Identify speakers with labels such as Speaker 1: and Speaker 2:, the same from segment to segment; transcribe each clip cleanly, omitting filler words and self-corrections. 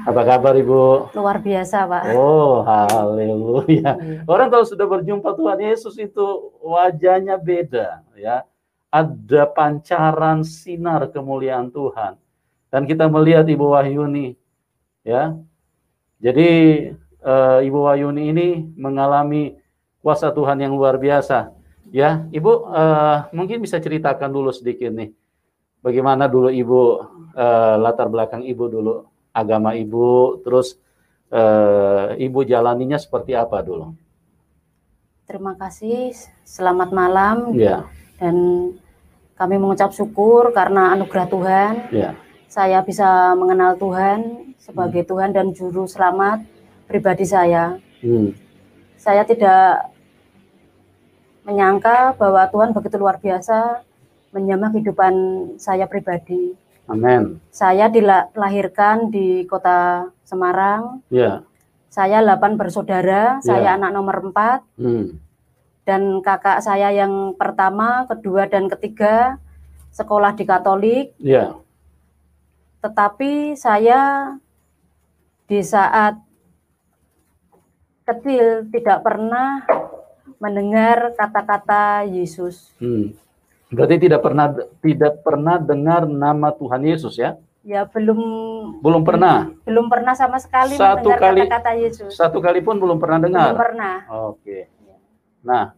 Speaker 1: Apa kabar Ibu?
Speaker 2: Luar biasa, Pak.
Speaker 1: Oh, haleluya. Orang kalau sudah berjumpa Tuhan Yesus itu wajahnya beda, ya. Ada pancaran sinar kemuliaan Tuhan. Dan kita melihat Ibu Wahyuni, ya. Jadi Ibu Wahyuni ini mengalami kuasa Tuhan yang luar biasa. Ya, Ibu mungkin bisa ceritakan dulu sedikit nih. Bagaimana dulu Ibu, latar belakang Ibu dulu, agama Ibu, terus Ibu jalaninya seperti apa dulu?
Speaker 2: Terima kasih, selamat malam.
Speaker 1: Ya.
Speaker 2: Dan kami mengucap syukur karena anugerah Tuhan.
Speaker 1: Ya.
Speaker 2: Saya bisa mengenal Tuhan sebagai Tuhan dan Juru Selamat pribadi saya. Saya tidak menyangka bahwa Tuhan begitu luar biasa menjamah kehidupan saya pribadi.
Speaker 1: Amin.
Speaker 2: Saya dilahirkan di kota Semarang.
Speaker 1: Ya.
Speaker 2: Saya 8 bersaudara, saya anak nomor 4. Dan kakak saya yang pertama, kedua, dan ketiga sekolah di Katolik.
Speaker 1: Ya.
Speaker 2: Tetapi saya di saat kecil tidak pernah mendengar kata-kata Yesus.
Speaker 1: Berarti tidak pernah dengar nama Tuhan Yesus, ya?
Speaker 2: Ya, belum
Speaker 1: pernah.
Speaker 2: Belum pernah sama sekali mendengar kata-kata Yesus.
Speaker 1: Satu kali pun belum pernah dengar.
Speaker 2: Belum pernah.
Speaker 1: Oke. Nah,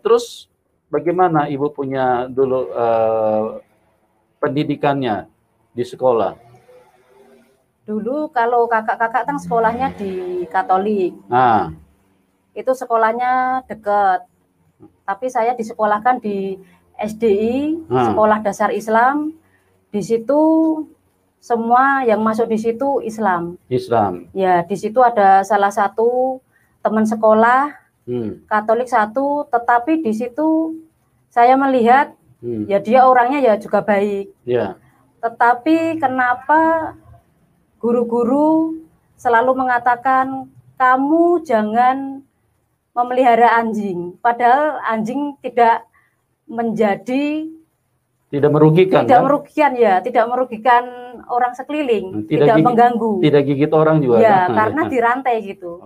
Speaker 1: terus bagaimana Ibu punya dulu pendidikannya di sekolah?
Speaker 2: Dulu kalau kakak-kakak kan sekolahnya di Katolik.
Speaker 1: Nah.
Speaker 2: Itu sekolahnya dekat. Tapi saya disekolahkan di SDI, Sekolah Dasar Islam. Di situ semua yang masuk di situ Islam.
Speaker 1: Islam.
Speaker 2: Ya, di situ ada salah satu teman sekolah Katolik satu, tetapi di situ saya melihat ya dia orangnya ya juga baik.
Speaker 1: Ya.
Speaker 2: Tetapi kenapa guru-guru selalu mengatakan kamu jangan memelihara anjing, padahal anjing tidak
Speaker 1: merugikan,
Speaker 2: ya, tidak merugikan orang sekeliling, tidak mengganggu,
Speaker 1: tidak gigit orang juga,
Speaker 2: ya, karena dirantai gitu.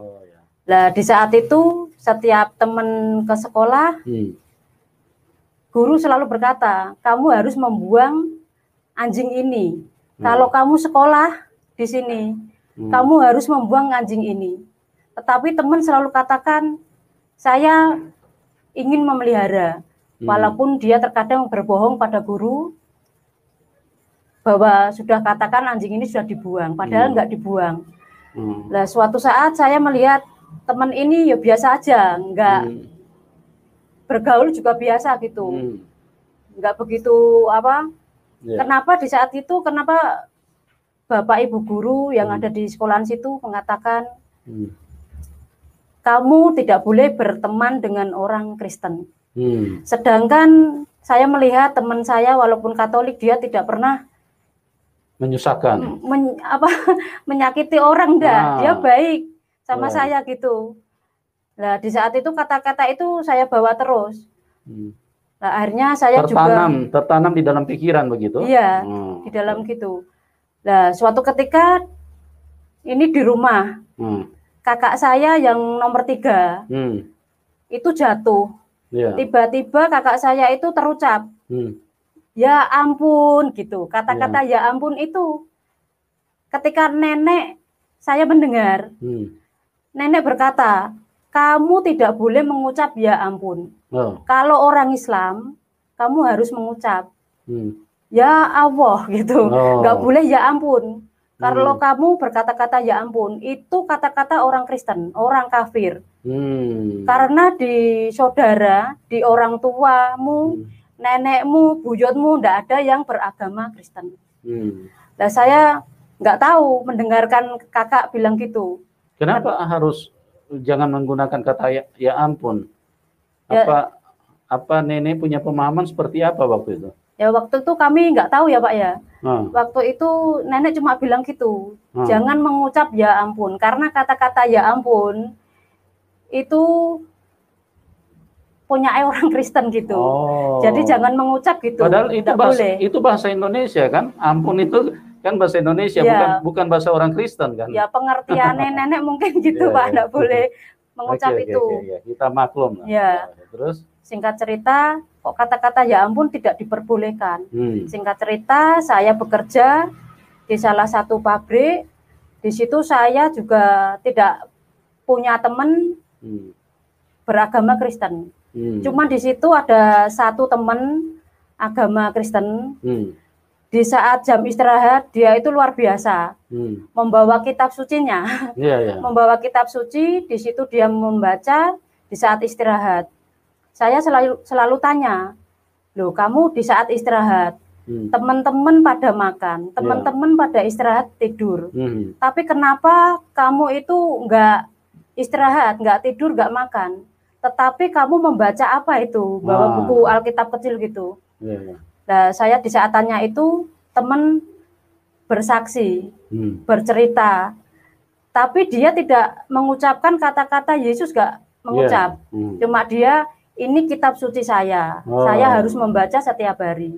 Speaker 2: Nah, di saat itu setiap teman ke sekolah, guru selalu berkata, kamu harus membuang anjing ini. Kalau kamu sekolah di sini, kamu harus membuang anjing ini. Tetapi teman selalu katakan, saya ingin memelihara, walaupun dia terkadang berbohong pada guru bahwa sudah katakan anjing ini sudah dibuang, padahal nggak dibuang. Nah, suatu saat saya melihat teman ini ya biasa aja, nggak bergaul juga biasa gitu, nggak begitu apa. Kenapa di saat itu, kenapa Bapak Ibu guru yang ada di sekolahan situ mengatakan kamu tidak boleh berteman dengan orang Kristen. Sedangkan saya melihat teman saya walaupun Katolik dia tidak pernah
Speaker 1: menyusahkan,
Speaker 2: menyakiti orang, dia baik sama saya gitu. Nah, di saat itu kata-kata itu saya bawa terus. Nah, akhirnya saya
Speaker 1: tertanam di dalam pikiran begitu.
Speaker 2: Iya, di dalam gitu. Nah, suatu ketika ini di rumah. Kakak saya yang nomor 3 itu jatuh. Tiba-tiba kakak saya itu terucap, ya ampun gitu. Kata-kata ya ampun itu ketika nenek saya mendengar, nenek berkata, kamu tidak boleh mengucap ya ampun. Kalau orang Islam, kamu harus mengucap ya Allah gitu. Nggak boleh ya ampun. Kalau kamu berkata-kata ya ampun, itu kata-kata orang Kristen, orang kafir. Karena di saudara, di orang tuamu, nenekmu, buyutmu, tidak ada yang beragama Kristen. Nah, saya nggak tahu mendengarkan kakak bilang gitu.
Speaker 1: Kenapa harus jangan menggunakan kata ya ampun? Apa nenek punya pemahaman seperti apa waktu itu?
Speaker 2: Ya waktu itu kami nggak tahu ya Pak ya. Waktu itu nenek cuma bilang gitu, jangan mengucap ya ampun, karena kata-kata ya ampun itu punya orang Kristen gitu. Jadi jangan mengucap gitu.
Speaker 1: Padahal itu bahasa Indonesia kan, ampun itu kan bahasa Indonesia, bukan bahasa orang Kristen kan?
Speaker 2: Ya pengertiannya nenek mungkin gitu Pak, enggak boleh mengucap itu.
Speaker 1: Kita maklum.
Speaker 2: Ya.
Speaker 1: Terus?
Speaker 2: Singkat cerita, kok kata-kata ya ampun tidak diperbolehkan. Singkat cerita, saya bekerja di salah satu pabrik. Di situ saya juga tidak punya teman beragama Kristen. Cuma di situ ada satu teman agama Kristen. Di saat jam istirahat dia itu luar biasa, membawa kitab sucinya, membawa kitab suci. Di situ dia membaca di saat istirahat. Saya selalu tanya, loh kamu di saat istirahat, teman-teman pada makan, teman-teman pada istirahat tidur, tapi kenapa kamu itu nggak istirahat, nggak tidur, nggak makan, tetapi kamu membaca apa itu, bawa buku Alkitab kecil gitu. Nah, saya di saat tanya itu, teman bersaksi, bercerita, tapi dia tidak mengucapkan kata-kata Yesus, gak mengucap. Cuma dia, ini kitab suci saya harus membaca setiap hari.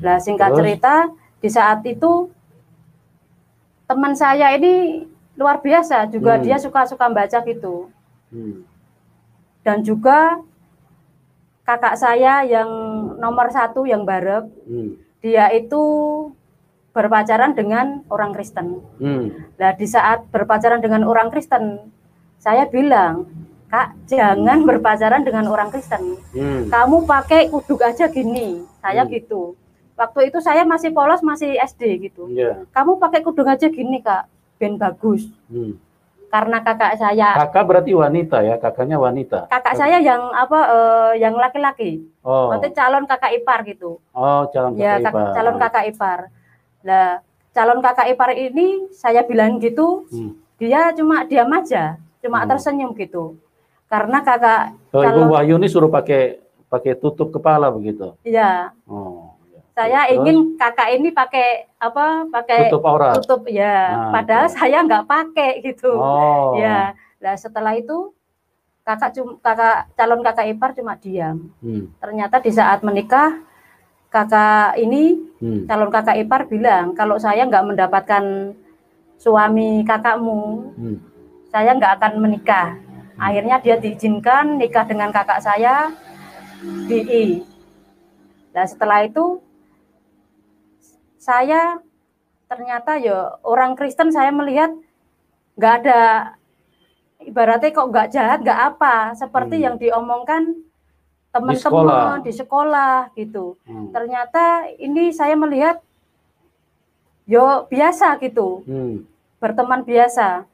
Speaker 2: Nah, singkat cerita, di saat itu teman saya ini luar biasa, juga dia suka-suka baca gitu. Dan juga kakak saya yang nomor 1 yang barep, dia itu berpacaran dengan orang Kristen. Nah, di saat berpacaran dengan orang Kristen, saya bilang, Kak, jangan berpacaran dengan orang Kristen. Kamu pakai kuduk aja gini, saya gitu. Waktu itu saya masih polos, masih SD gitu. Kamu pakai kudung aja gini, Kak, ben bagus. Karena kakak saya.
Speaker 1: Kakak berarti wanita ya, kakaknya wanita.
Speaker 2: Kakak saya yang yang laki-laki. Berarti calon kakak ipar gitu.
Speaker 1: Calon kakak ipar.
Speaker 2: Calon kakak ipar. Nah, calon kakak ipar ini saya bilang gitu, dia cuma diam aja, cuma tersenyum gitu. Karena kakak.
Speaker 1: Ibu Wahyu ini suruh pakai tutup kepala begitu.
Speaker 2: Iya. Saya ingin kakak ini pakai apa? Pakai
Speaker 1: tutup aurat.
Speaker 2: Tutup ya. Padahal saya nggak pakai gitu. Ya. Nah, setelah itu calon kakak ipar cuma diam. Ternyata di saat menikah kakak ini calon kakak ipar bilang, kalau saya nggak mendapatkan suami kakakmu, saya nggak akan menikah. Akhirnya dia diizinkan nikah dengan kakak saya di I. Nah, setelah itu saya ternyata ya orang Kristen, saya melihat nggak ada, ibaratnya kok nggak jahat, nggak apa, seperti yang diomongkan teman-teman di sekolah gitu. Ternyata ini saya melihat yo biasa gitu, berteman biasa.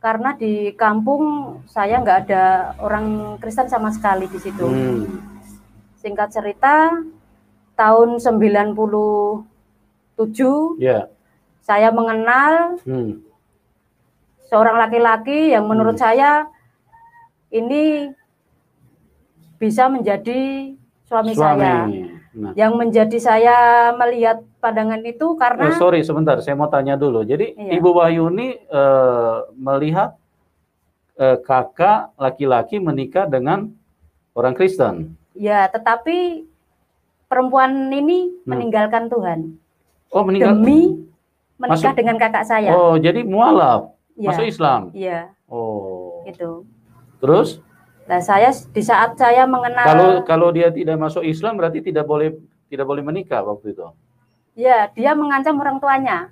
Speaker 2: Karena di kampung saya nggak ada orang Kristen sama sekali di situ. Singkat cerita, tahun 97 saya mengenal seorang laki-laki yang menurut saya ini bisa menjadi suami saya. Yang menjadi saya melihat pandangan itu karena
Speaker 1: sorry sebentar, saya mau tanya dulu. Jadi Ibu Wahyuni melihat kakak laki-laki menikah dengan orang Kristen.
Speaker 2: Ya, tetapi perempuan ini meninggalkan Tuhan. Demi menikah dengan kakak saya.
Speaker 1: Jadi mualaf, masuk Islam.
Speaker 2: Iya. Itu.
Speaker 1: Terus?
Speaker 2: Nah, saya di saat saya mengenal.
Speaker 1: Kalau dia tidak masuk Islam berarti tidak boleh menikah waktu itu.
Speaker 2: Ya, dia mengancam orang tuanya.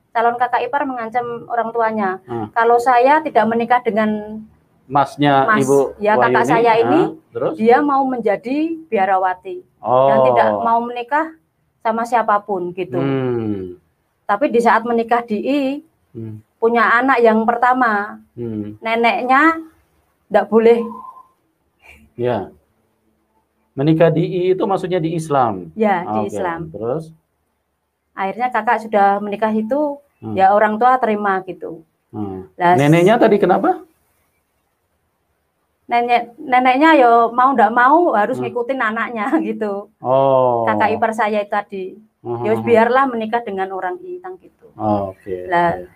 Speaker 2: Calon kakak ipar mengancam orang tuanya. Kalau saya tidak menikah dengan Ibu kakak saya ini,
Speaker 1: terus?
Speaker 2: Dia mau menjadi biarawati dan tidak mau menikah sama siapapun gitu. Tapi di saat menikah di I, punya anak yang pertama, neneknya tidak boleh.
Speaker 1: Ya, menikah di I itu maksudnya di Islam.
Speaker 2: Ya, di Islam.
Speaker 1: Terus?
Speaker 2: Akhirnya kakak sudah menikah itu, ya orang tua terima gitu.
Speaker 1: Neneknya tadi kenapa?
Speaker 2: Neneknya ya mau ndak mau harus ngikutin anaknya gitu. Kakak ipar saya itu tadi. Ya biarlah menikah dengan orang Intang gitu.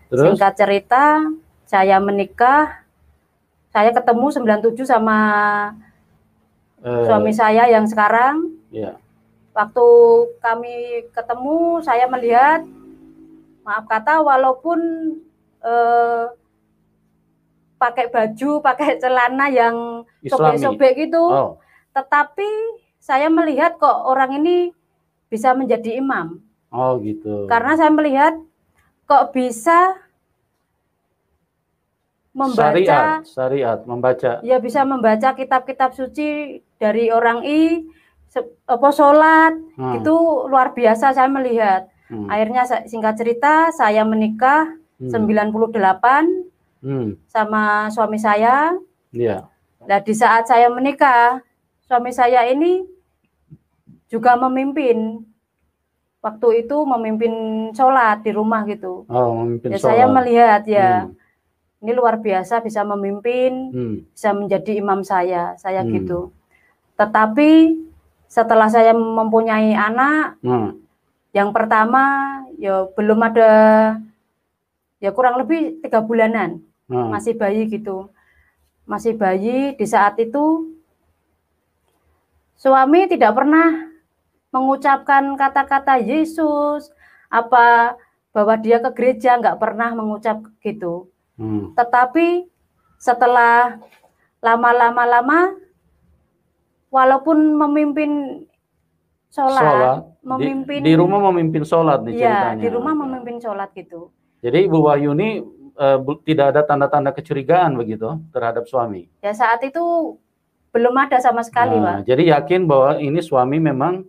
Speaker 2: Terus? Singkat cerita, saya menikah, saya ketemu 97 sama suami saya yang sekarang. Waktu kami ketemu, saya melihat maaf kata, walaupun pakai baju, pakai celana yang sobek-sobek gitu, tetapi saya melihat kok orang ini bisa menjadi imam.
Speaker 1: Oh gitu.
Speaker 2: Karena saya melihat kok bisa membaca
Speaker 1: syariat, membaca.
Speaker 2: Ya bisa membaca kitab-kitab suci dari orang sholat, itu luar biasa saya melihat. Akhirnya singkat cerita saya menikah 98 sama suami saya. Nah di saat saya menikah, suami saya ini juga memimpin. Waktu itu memimpin sholat di rumah gitu.
Speaker 1: Memimpin
Speaker 2: ya
Speaker 1: sholat.
Speaker 2: Saya melihat ini luar biasa bisa memimpin, bisa menjadi imam saya gitu. Tetapi setelah saya mempunyai anak, yang pertama ya belum ada, ya kurang lebih 3 bulanan, masih bayi gitu. Masih bayi, di saat itu suami tidak pernah mengucapkan kata-kata Yesus, bahwa dia ke gereja, nggak pernah mengucap gitu. Tetapi setelah lama-lama, walaupun memimpin sholat memimpin
Speaker 1: di rumah memimpin sholat nih ceritanya.
Speaker 2: Di rumah memimpin sholat gitu.
Speaker 1: Jadi Ibu Wahyuni tidak ada tanda-tanda kecurigaan begitu terhadap suami?
Speaker 2: Ya saat itu belum ada sama sekali, Pak.
Speaker 1: Jadi yakin bahwa ini suami memang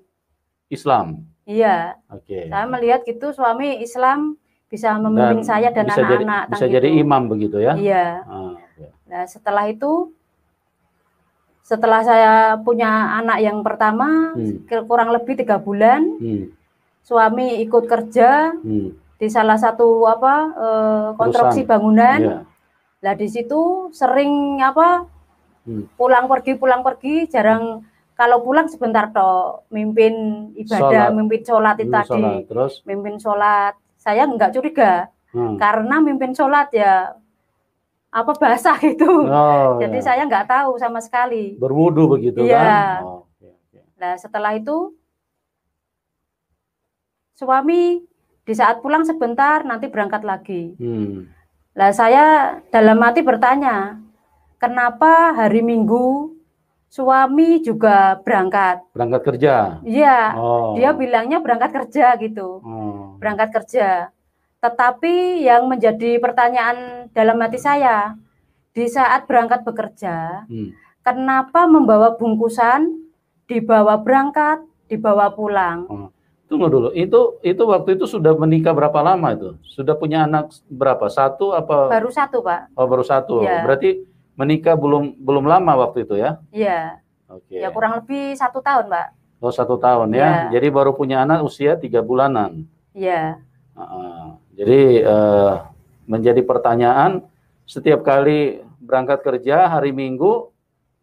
Speaker 1: Islam?
Speaker 2: Iya.
Speaker 1: Oke.
Speaker 2: Saya melihat gitu suami Islam, bisa memimpin saya dan anak-anak.
Speaker 1: Bisa jadi imam begitu ya?
Speaker 2: Iya. Nah setelah itu, setelah saya punya anak yang pertama, kurang lebih 3 bulan, suami ikut kerja di salah satu konstruksi bangunan. Nah di situ sering pulang pergi, jarang. Kalau pulang sebentar toh, mimpin ibadah, mimpin sholat itu tadi, mimpin sholat. Saya nggak curiga, karena mimpin sholat ya basah gitu. Jadi saya nggak tahu sama sekali.
Speaker 1: Berwudu begitu kan?
Speaker 2: Nah setelah itu suami di saat pulang sebentar nanti berangkat lagi. Nah saya dalam hati bertanya, kenapa hari Minggu suami juga berangkat
Speaker 1: kerja?
Speaker 2: Iya, dia bilangnya berangkat kerja gitu, berangkat kerja. Tetapi yang menjadi pertanyaan dalam hati saya, di saat berangkat bekerja, kenapa membawa bungkusan, dibawa berangkat, dibawa pulang?
Speaker 1: Tunggu dulu, itu waktu itu sudah menikah berapa lama itu? Sudah punya anak berapa? 1 apa?
Speaker 2: Baru 1, Pak.
Speaker 1: Baru 1. Ya. Berarti menikah belum lama waktu itu ya?
Speaker 2: Iya.
Speaker 1: Oke.
Speaker 2: Ya kurang lebih 1 tahun, Pak.
Speaker 1: 1 tahun ya. Jadi baru punya anak usia 3 bulanan.
Speaker 2: Iya.
Speaker 1: Jadi menjadi pertanyaan, setiap kali berangkat kerja hari Minggu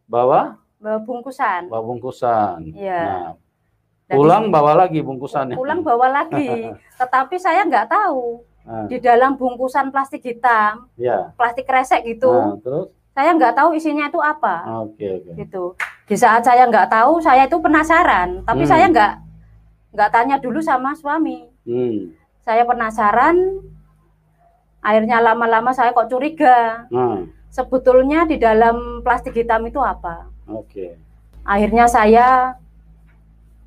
Speaker 1: bawa
Speaker 2: bungkusan.
Speaker 1: Bawa bungkusan.
Speaker 2: Iya.
Speaker 1: Pulang bawa lagi bungkusannya.
Speaker 2: Pulang bawa lagi. Tetapi saya nggak tahu. Di dalam bungkusan plastik hitam, plastik kresek gitu.
Speaker 1: Terus?
Speaker 2: Saya nggak tahu isinya itu apa.
Speaker 1: Oke.
Speaker 2: Gitu. Di saat saya nggak tahu, saya itu penasaran. Tapi saya nggak tanya dulu sama suami. Saya penasaran. Akhirnya lama-lama saya kok curiga. Sebetulnya di dalam plastik hitam itu apa? Akhirnya saya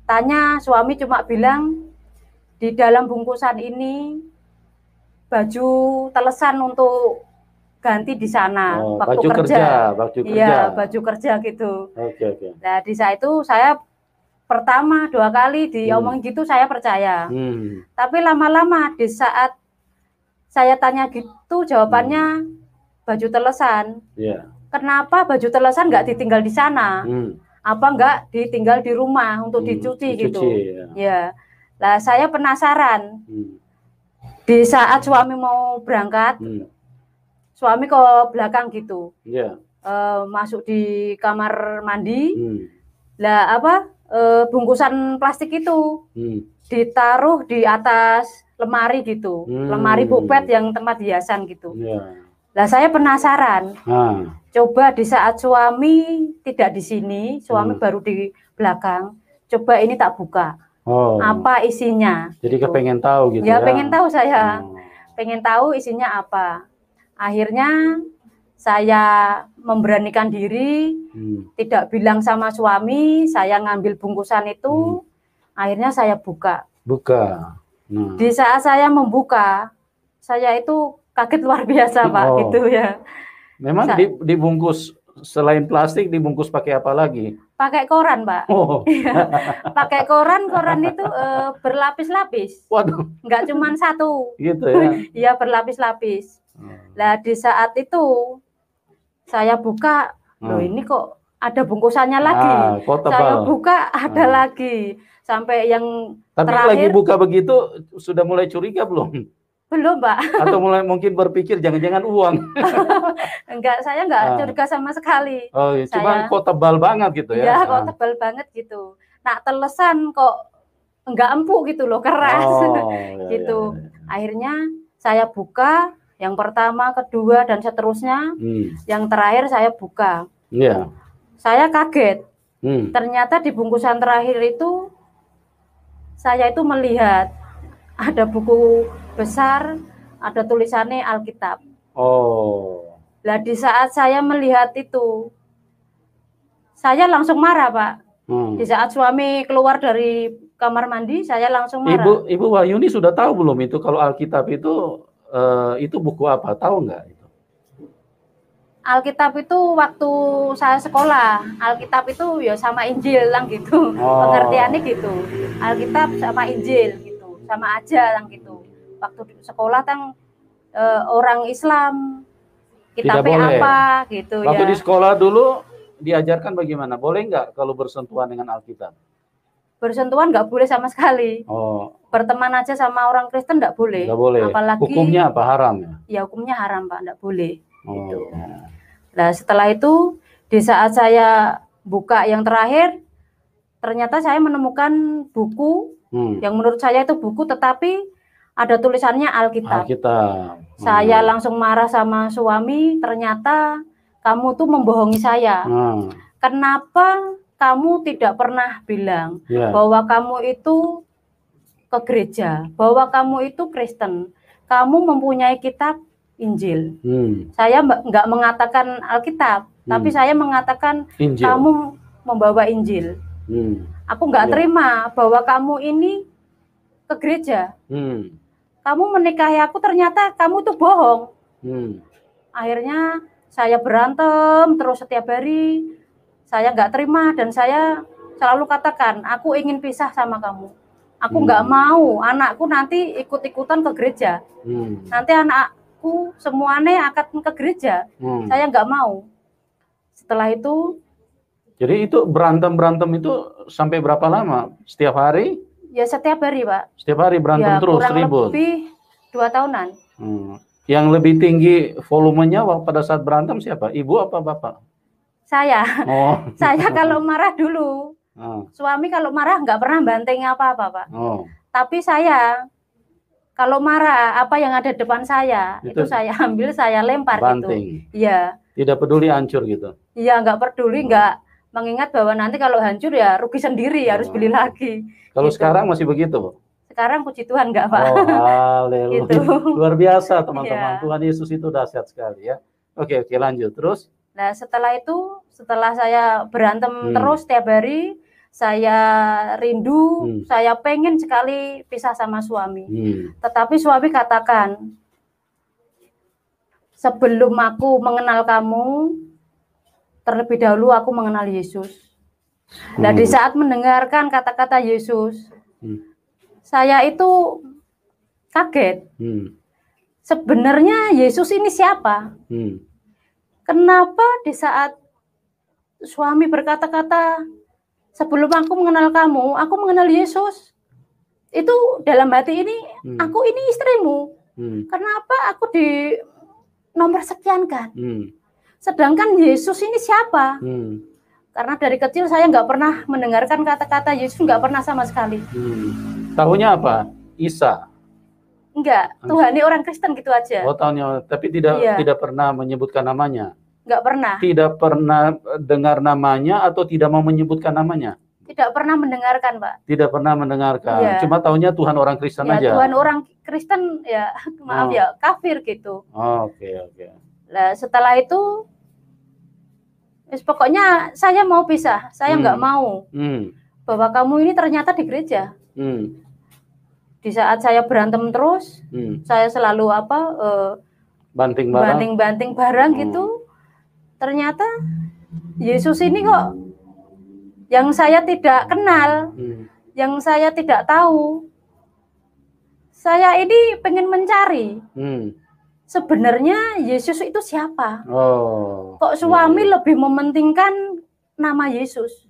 Speaker 2: tanya, suami cuma bilang di dalam bungkusan ini baju telesan untuk ganti di sana waktu
Speaker 1: baju kerja.
Speaker 2: Iya, baju kerja gitu. Nah di saat itu saya pertama 2 kali diomong gitu saya percaya. Tapi lama-lama di saat saya tanya gitu jawabannya baju telesan. Kenapa baju telesan nggak ditinggal di sana? Apa nggak ditinggal di rumah untuk dicuci gitu? Ya. Lah saya penasaran. Di saat suami mau berangkat, suami ke belakang gitu, masuk di kamar mandi, lah bungkusan plastik itu ditaruh di atas lemari gitu, lemari bopet yang tempat hiasan gitu. Lah saya penasaran, coba di saat suami tidak di sini, suami baru di belakang, coba ini tak buka, apa isinya?
Speaker 1: Jadi kepengen tahu gitu
Speaker 2: ya? Pengen tahu saya. pengen tahu isinya apa. Akhirnya saya memberanikan diri, tidak bilang sama suami, saya ngambil bungkusan itu, akhirnya saya buka. Di saat saya membuka, saya itu kaget luar biasa, Pak, gitu ya.
Speaker 1: Memang dibungkus, selain plastik dibungkus pakai apa lagi?
Speaker 2: Pakai koran, Pak. Pakai koran itu berlapis-lapis.
Speaker 1: Waduh.
Speaker 2: Nggak cuma satu.
Speaker 1: Gitu ya?
Speaker 2: Iya, berlapis-lapis. Nah, di saat itu saya buka, loh ini kok ada bungkusannya lagi. Saya buka, ada lagi. Sampai yang
Speaker 1: Tapi
Speaker 2: terakhir.
Speaker 1: Lagi buka begitu, sudah mulai curiga belum?
Speaker 2: Belum, Pak.
Speaker 1: Atau mulai mungkin berpikir jangan-jangan uang?
Speaker 2: Enggak, saya enggak curiga sama sekali.
Speaker 1: Oh, iya. Cuma kok tebal banget gitu ya?
Speaker 2: Iya, kok tebal banget gitu. Nah, telesan kok enggak empuk gitu loh, keras. Gitu. Akhirnya saya buka, yang pertama, kedua, dan seterusnya. Yang terakhir saya buka. Saya kaget. Ternyata di bungkusan terakhir itu, saya itu melihat ada buku besar, ada tulisannya Alkitab. Nah, di saat saya melihat itu, saya langsung marah, Pak. Di saat suami keluar dari kamar mandi, saya langsung marah.
Speaker 1: Ibu Wahyuni sudah tahu belum itu kalau Alkitab itu buku apa? Tahu nggak itu?
Speaker 2: Alkitab itu waktu saya sekolah, Alkitab itu ya sama Injil lang gitu. Pengertiannya gitu. Alkitab sama Injil gitu, sama aja lang gitu. Waktu sekolah kan orang Islam kitabnya apa gitu.
Speaker 1: Waktu di sekolah dulu diajarkan bagaimana? Boleh nggak kalau bersentuhan dengan Alkitab?
Speaker 2: Bersentuhan nggak boleh sama sekali. Berteman aja sama orang Kristen nggak boleh.
Speaker 1: Nggak boleh.
Speaker 2: Apalagi,
Speaker 1: hukumnya apa? Haram ya?
Speaker 2: Ya hukumnya haram, Pak, nggak boleh. Gitu. Nah, setelah itu di saat saya buka yang terakhir, ternyata saya menemukan buku yang menurut saya itu buku, tetapi ada tulisannya Alkitab. Saya langsung marah sama suami, ternyata kamu tuh membohongi saya. Kenapa kamu tidak pernah bilang bahwa kamu itu ke gereja, bahwa kamu itu Kristen, kamu mempunyai kitab Injil. Saya nggak mengatakan Alkitab, tapi saya mengatakan Injil. Kamu membawa Injil. Aku nggak terima bahwa kamu ini ke gereja. Kamu menikahi aku, ternyata kamu tuh bohong. Akhirnya saya berantem terus setiap hari. Saya nggak terima dan saya selalu katakan, aku ingin pisah sama kamu. Aku nggak mau anakku nanti ikut-ikutan ke gereja. Nanti anakku semuanya akan ke gereja. Saya nggak mau. Setelah itu.
Speaker 1: Jadi itu berantem itu sampai berapa lama? Setiap hari?
Speaker 2: Ya setiap hari, Pak.
Speaker 1: Setiap hari berantem
Speaker 2: ya,
Speaker 1: terus,
Speaker 2: kurang
Speaker 1: ribut?
Speaker 2: Lebih 2 tahunan.
Speaker 1: Yang lebih tinggi volumenya pada saat berantem siapa? Ibu apa bapak?
Speaker 2: Saya. Saya kalau marah dulu. Suami kalau marah nggak pernah banting apa-apa, Pak. Tapi saya kalau marah, apa yang ada depan saya itu saya ambil, saya lempar
Speaker 1: banting.
Speaker 2: Gitu. Iya.
Speaker 1: Tidak peduli hancur gitu.
Speaker 2: Iya, nggak peduli, nggak mengingat bahwa nanti kalau hancur ya rugi sendiri, harus beli lagi.
Speaker 1: Kalau
Speaker 2: gitu.
Speaker 1: Sekarang masih begitu, Bu?
Speaker 2: Sekarang puji Tuhan nggak, Pak.
Speaker 1: Haleluya.
Speaker 2: Gitu.
Speaker 1: Luar biasa, teman-teman. Tuhan Yesus itu dahsyat sekali ya. Oke, lanjut terus.
Speaker 2: Nah, setelah itu, setelah saya berantem terus tiap hari, saya rindu, saya pengen sekali pisah sama suami. Tetapi suami katakan, sebelum aku mengenal kamu, terlebih dahulu aku mengenal Yesus. Nah, di saat mendengarkan kata-kata Yesus, saya itu kaget. Sebenarnya Yesus ini siapa? Kenapa di saat suami berkata-kata, sebelum aku mengenal kamu, aku mengenal Yesus. Itu dalam hati ini, aku ini istrimu. Kenapa aku di nomor sekian kan? Sedangkan Yesus ini siapa? Karena dari kecil saya nggak pernah mendengarkan kata-kata Yesus, nggak pernah sama sekali.
Speaker 1: Tahunya apa? Isa?
Speaker 2: Enggak, Tuhan ini orang Kristen gitu aja.
Speaker 1: Oh, tahunya, tapi tidak pernah menyebutkan namanya?
Speaker 2: Nggak pernah.
Speaker 1: Tidak pernah dengar namanya atau tidak mau menyebutkan namanya?
Speaker 2: Tidak pernah mendengarkan, Pak.
Speaker 1: Tidak pernah mendengarkan. Ya. Cuma taunya Tuhan orang Kristen
Speaker 2: ya,
Speaker 1: aja.
Speaker 2: Tuhan orang Kristen ya, maaf ya, kafir gitu.
Speaker 1: Oke.
Speaker 2: Nah, setelah itu pokoknya saya mau pisah. Saya nggak mau bahwa kamu ini ternyata di gereja. Di saat saya berantem terus, saya selalu banting barang gitu. Ternyata Yesus ini kok yang saya tidak kenal, yang saya tidak tahu. Saya ini pengen mencari. Sebenarnya Yesus itu siapa? Kok suami lebih mementingkan nama Yesus?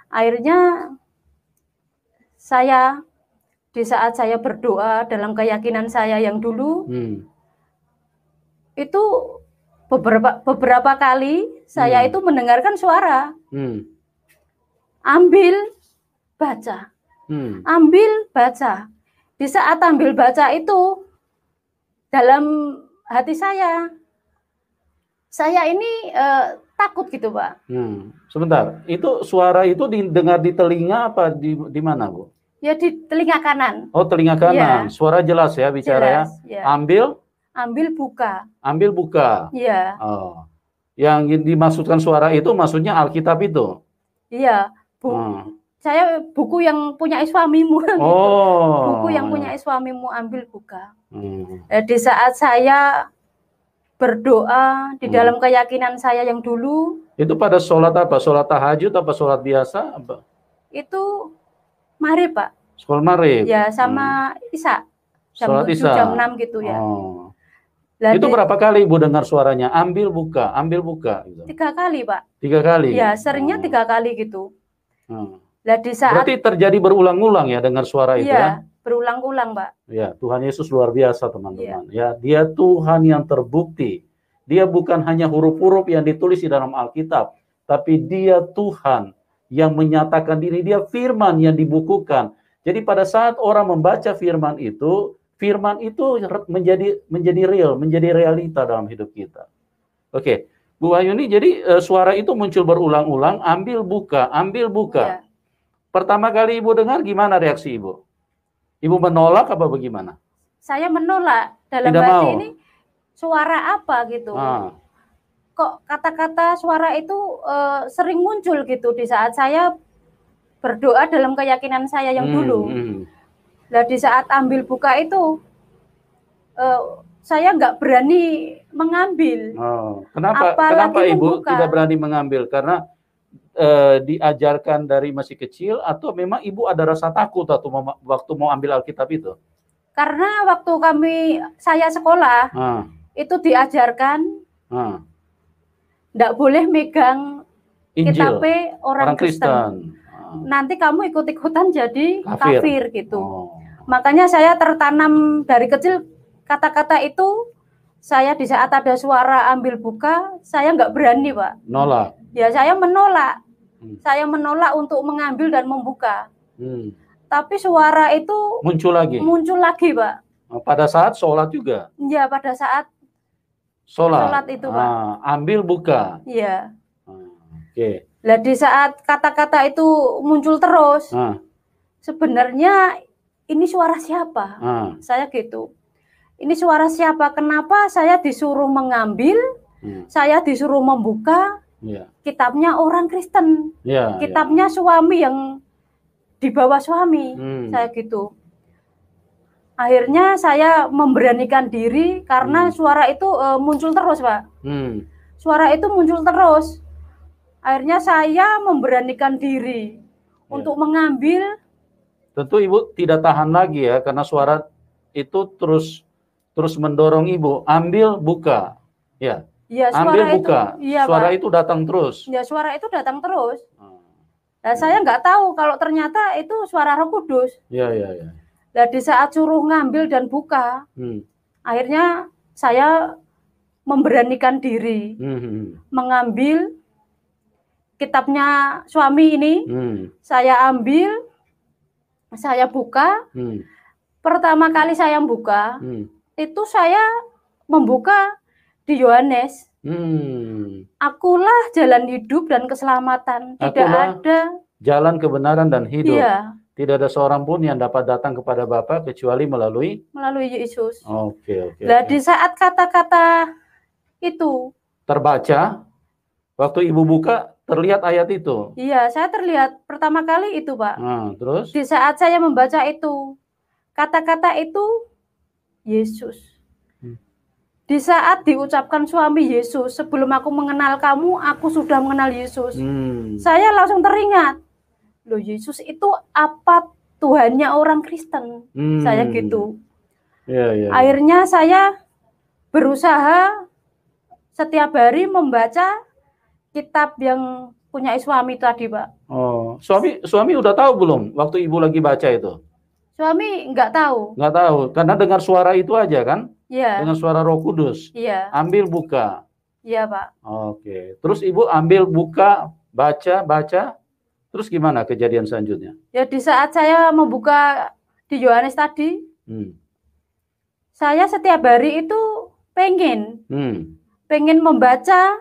Speaker 2: Akhirnya saya di saat saya berdoa dalam keyakinan saya yang dulu, itu beberapa kali saya itu mendengarkan suara, ambil baca, ambil baca. Di saat ambil baca itu, dalam hati saya ini takut gitu, Pak.
Speaker 1: Sebentar, itu suara itu didengar di telinga apa di mana, Bu?
Speaker 2: Ya di telinga kanan.
Speaker 1: Oh, telinga kanan. Ya. Suara jelas ya bicaranya.
Speaker 2: Ya. Ambil buka.
Speaker 1: Ambil buka.
Speaker 2: Iya.
Speaker 1: Oh. Yang dimaksudkan suara itu maksudnya Alkitab itu.
Speaker 2: Iya. Saya buku yang punya suamimu. Gitu. Buku yang punya suamimu, ambil buka. Di saat saya berdoa di dalam keyakinan saya yang dulu.
Speaker 1: Itu pada sholat apa? Sholat tahajud apa sholat biasa? Apa?
Speaker 2: Itu maghrib, Pak.
Speaker 1: Sholat maghrib.
Speaker 2: Ya, sama Isya. Jam 7, jam 6 gitu ya.
Speaker 1: Itu berapa kali Ibu dengar suaranya? Ambil buka, ambil buka. Gitu.
Speaker 2: 3 kali, Pak.
Speaker 1: 3 kali?
Speaker 2: Ya, seringnya 3 kali gitu. Di saat...
Speaker 1: Berarti terjadi berulang-ulang ya dengar suara itu ya?
Speaker 2: Berulang-ulang, Pak.
Speaker 1: Ya, Tuhan Yesus luar biasa, teman-teman. Ya, Dia Tuhan yang terbukti. Dia bukan hanya huruf-huruf yang ditulis di dalam Alkitab, tapi Dia Tuhan yang menyatakan diri, Dia firman yang dibukukan. Jadi pada saat orang membaca firman itu menjadi real, menjadi realita dalam hidup kita. Oke, Bu Wahyuni, jadi suara itu muncul berulang-ulang, ambil buka, ambil buka. Ya. Pertama kali Ibu dengar, gimana reaksi Ibu? Ibu menolak apa bagaimana?
Speaker 2: Saya menolak, dalam hati ini suara apa gitu. Kok kata-kata suara itu sering muncul gitu di saat saya berdoa dalam keyakinan saya yang dulu. Nah, di saat ambil buka itu saya nggak berani mengambil.
Speaker 1: Kenapa Ibu tidak berani mengambil? Karena diajarkan dari masih kecil atau memang Ibu ada rasa takut atau waktu mau ambil Alkitab itu?
Speaker 2: Karena waktu saya sekolah itu diajarkan nggak boleh megang kitab orang Kristen. Nanti kamu ikut-ikutan jadi kafir gitu. Makanya saya tertanam dari kecil kata-kata itu. Saya di saat ada suara ambil buka, saya nggak berani, Pak.
Speaker 1: Nolak.
Speaker 2: Ya, saya menolak. Saya menolak untuk mengambil dan membuka. Tapi suara itu
Speaker 1: muncul lagi,
Speaker 2: Pak.
Speaker 1: Pada saat sholat juga?
Speaker 2: Ya, pada saat sholat itu, Pak.
Speaker 1: Ambil buka?
Speaker 2: Iya.
Speaker 1: Oke.
Speaker 2: Nah, di saat kata-kata itu muncul terus, sebenarnya ini suara siapa? Saya gitu. Ini suara siapa? Kenapa saya disuruh mengambil, saya disuruh membuka kitabnya orang Kristen, kitabnya suami yang dibawa suami, saya gitu. Akhirnya saya memberanikan diri karena suara itu muncul terus, Pak. Suara itu muncul terus. Akhirnya saya memberanikan diri untuk mengambil.
Speaker 1: Tentu Ibu tidak tahan lagi ya, karena suara itu terus mendorong Ibu, ambil buka. Ya.
Speaker 2: Ya,
Speaker 1: ambil buka. Suara itu datang terus.
Speaker 2: Ya, suara itu datang terus. Nah, saya nggak tahu kalau ternyata itu suara Roh Kudus.
Speaker 1: Ya.
Speaker 2: Nah, di saat suruh ngambil dan buka, akhirnya saya memberanikan diri mengambil kitabnya suami ini. Saya ambil, saya buka. Pertama kali saya buka, itu saya membuka di Yohanes. Akulah jalan hidup dan keselamatan. Tidak ada
Speaker 1: jalan kebenaran dan hidup.
Speaker 2: Iya.
Speaker 1: Tidak ada seorang pun yang dapat datang kepada Bapa kecuali melalui
Speaker 2: Yesus.
Speaker 1: Oke.
Speaker 2: Nah, di saat kata-kata itu
Speaker 1: terbaca, waktu Ibu buka terlihat ayat itu.
Speaker 2: Iya, saya terlihat pertama kali itu, Pak.
Speaker 1: Terus?
Speaker 2: Di saat saya membaca itu, kata-kata itu Yesus. Di saat diucapkan suami Yesus, sebelum aku mengenal kamu, aku sudah mengenal Yesus. Saya langsung teringat, loh Yesus itu apa Tuhannya orang Kristen? Saya gitu.
Speaker 1: Ya.
Speaker 2: Akhirnya saya berusaha setiap hari membaca kitab yang punya suami tadi, Pak.
Speaker 1: Oh, suami udah tahu belum waktu Ibu lagi baca itu?
Speaker 2: Suami nggak tahu.
Speaker 1: Nggak tahu, karena dengar suara itu aja kan?
Speaker 2: Iya.
Speaker 1: Dengan suara Roh Kudus.
Speaker 2: Iya.
Speaker 1: Ambil buka.
Speaker 2: Iya, Pak.
Speaker 1: Oke. Terus Ibu ambil buka, baca. Terus gimana kejadian selanjutnya?
Speaker 2: Ya di saat saya membuka di Yohanes tadi, saya setiap hari itu pengen membaca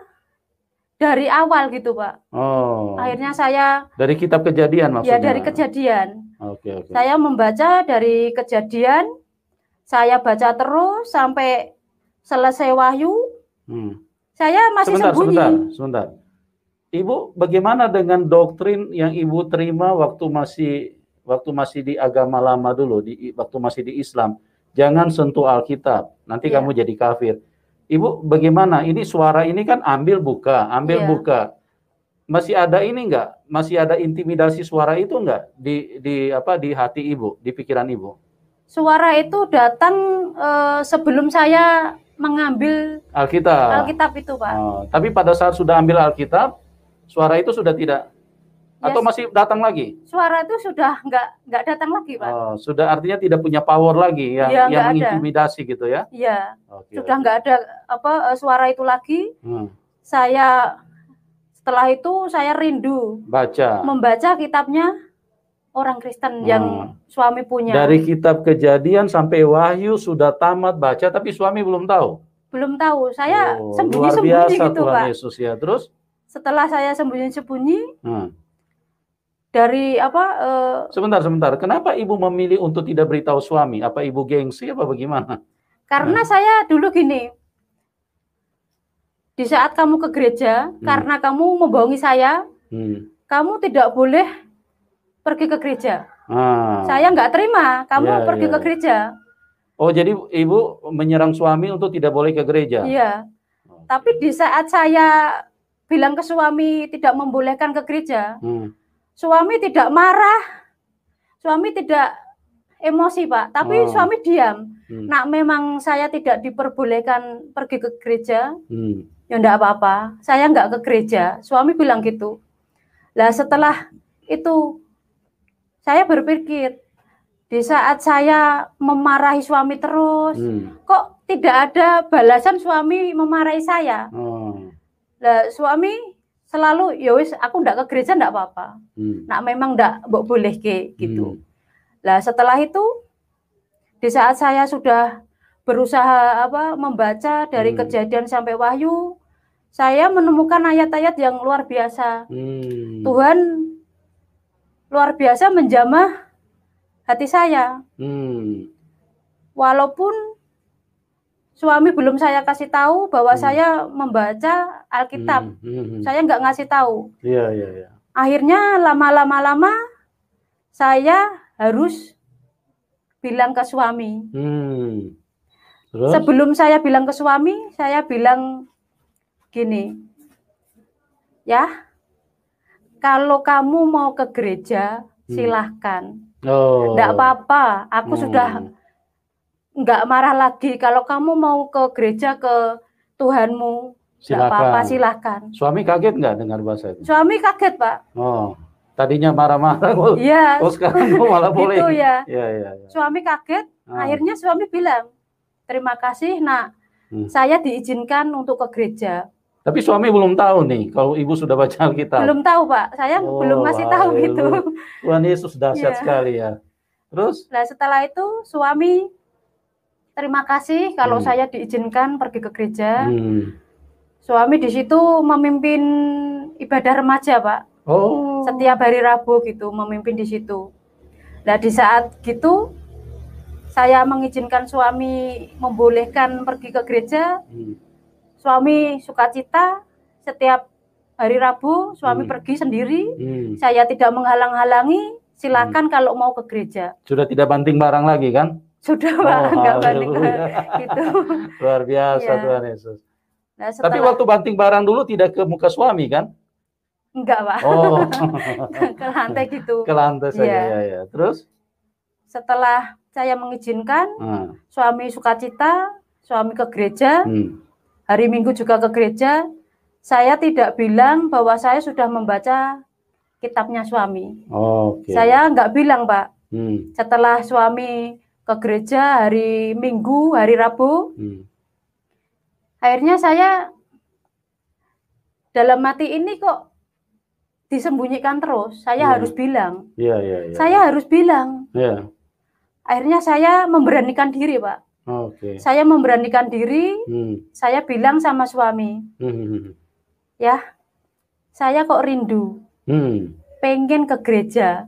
Speaker 2: dari awal gitu, Pak.
Speaker 1: Oh.
Speaker 2: Akhirnya saya
Speaker 1: dari kitab Kejadian maksudnya?
Speaker 2: Ya dari Kejadian.
Speaker 1: Oke.
Speaker 2: Saya membaca dari Kejadian, saya baca terus sampai selesai Wahyu. Saya masih sembunyi.
Speaker 1: Sebentar. Ibu, bagaimana dengan doktrin yang Ibu terima waktu masih di agama lama dulu, waktu masih di Islam? Jangan sentuh Alkitab, nanti kamu jadi kafir. Ibu, bagaimana? Ini suara ini kan ambil buka. Masih ada ini enggak? Masih ada intimidasi suara itu enggak di hati Ibu, di pikiran Ibu?
Speaker 2: Suara itu datang sebelum saya mengambil Alkitab itu, Pak.
Speaker 1: Tapi pada saat sudah ambil Alkitab, suara itu sudah tidak atau masih datang lagi? Suara
Speaker 2: itu sudah enggak datang lagi, Pak.
Speaker 1: Sudah artinya tidak punya power lagi yang mengintimidasi gitu ya?
Speaker 2: Iya. Sudah enggak ada suara itu lagi. Setelah itu saya rindu membaca kitabnya orang Kristen yang suami punya.
Speaker 1: Dari kitab Kejadian sampai Wahyu sudah tamat baca, tapi suami belum tahu?
Speaker 2: Belum tahu, saya sembunyi-sembunyi gitu,
Speaker 1: Tuhan
Speaker 2: Pak.
Speaker 1: Yesus ya. Terus?
Speaker 2: Setelah saya sembunyi-sembunyi, dari
Speaker 1: Sebentar. Kenapa Ibu memilih untuk tidak beritahu suami? Apa Ibu gengsi apa bagaimana?
Speaker 2: Karena saya dulu gini, di saat kamu ke gereja, karena kamu membohongi saya, kamu tidak boleh pergi ke gereja. Saya nggak terima kamu pergi ke gereja.
Speaker 1: Oh, jadi Ibu menyerang suami untuk tidak boleh ke gereja?
Speaker 2: Iya. Tapi di saat saya bilang ke suami tidak membolehkan ke gereja, suami tidak marah, suami tidak emosi, Pak. Tapi suami diam. Nah, memang saya tidak diperbolehkan pergi ke gereja. Ya enggak apa-apa, saya enggak ke gereja. Suami bilang gitu. Nah setelah itu saya berpikir, di saat saya memarahi suami terus, kok tidak ada balasan suami memarahi saya. Nah suami selalu, ya wis aku enggak ke gereja enggak apa-apa. Nah memang enggak boleh gitu. Nah setelah itu, di saat saya sudah berusaha membaca dari Kejadian sampai Wahyu, saya menemukan ayat-ayat yang luar biasa. Tuhan luar biasa menjamah hati saya. Walaupun suami belum saya kasih tahu bahwa saya membaca Alkitab, saya nggak ngasih tahu.
Speaker 1: Iya.
Speaker 2: Akhirnya lama-lama saya harus bilang ke suami.
Speaker 1: Terus?
Speaker 2: Sebelum saya bilang ke suami, saya bilang gini, ya, kalau kamu mau ke gereja, silahkan. Nggak apa-apa, aku sudah nggak marah lagi. Kalau kamu mau ke gereja, ke Tuhanmu, nggak apa-apa, silahkan.
Speaker 1: Suami kaget nggak dengar bahasa itu?
Speaker 2: Suami kaget, Pak.
Speaker 1: Tadinya marah-marah, sekarang malah boleh.
Speaker 2: Gitu ya. Suami kaget, akhirnya suami bilang, terima kasih, Nak, saya diizinkan untuk ke gereja.
Speaker 1: Tapi suami belum tahu nih kalau Ibu sudah baca Alkitab.
Speaker 2: Belum tahu, Pak. Saya belum masih tahu gitu.
Speaker 1: Tuhan Yesus dahsyat sekali ya. Terus?
Speaker 2: Nah, setelah itu suami terima kasih kalau saya diizinkan pergi ke gereja. Suami di situ memimpin ibadah remaja, Pak. Setiap hari Rabu gitu memimpin di situ. Nah di saat gitu saya mengizinkan suami membolehkan pergi ke gereja. Suami sukacita setiap hari Rabu suami pergi sendiri. Saya tidak menghalang-halangi. Silakan kalau mau ke gereja.
Speaker 1: Sudah tidak banting barang lagi kan?
Speaker 2: Sudah Pak, nggak banting gitu.
Speaker 1: Luar biasa ya. Tuhan Yesus.
Speaker 2: Nah, setelah...
Speaker 1: Tapi waktu banting barang dulu tidak ke muka suami kan?
Speaker 2: Enggak Pak.
Speaker 1: Oh.
Speaker 2: Ke lantai gitu.
Speaker 1: Ke lantai saja ya. Terus?
Speaker 2: Setelah saya mengizinkan, suami sukacita, suami ke gereja, hari Minggu juga ke gereja. Saya tidak bilang bahwa saya sudah membaca kitabnya suami. Saya nggak bilang Pak. Setelah suami ke gereja hari Minggu, hari Rabu, akhirnya saya dalam hati ini kok disembunyikan terus. Saya harus bilang. Saya harus bilang. Akhirnya saya memberanikan diri Pak. Saya memberanikan diri. Saya bilang sama suami, ya, saya kok rindu. Pengen ke gereja.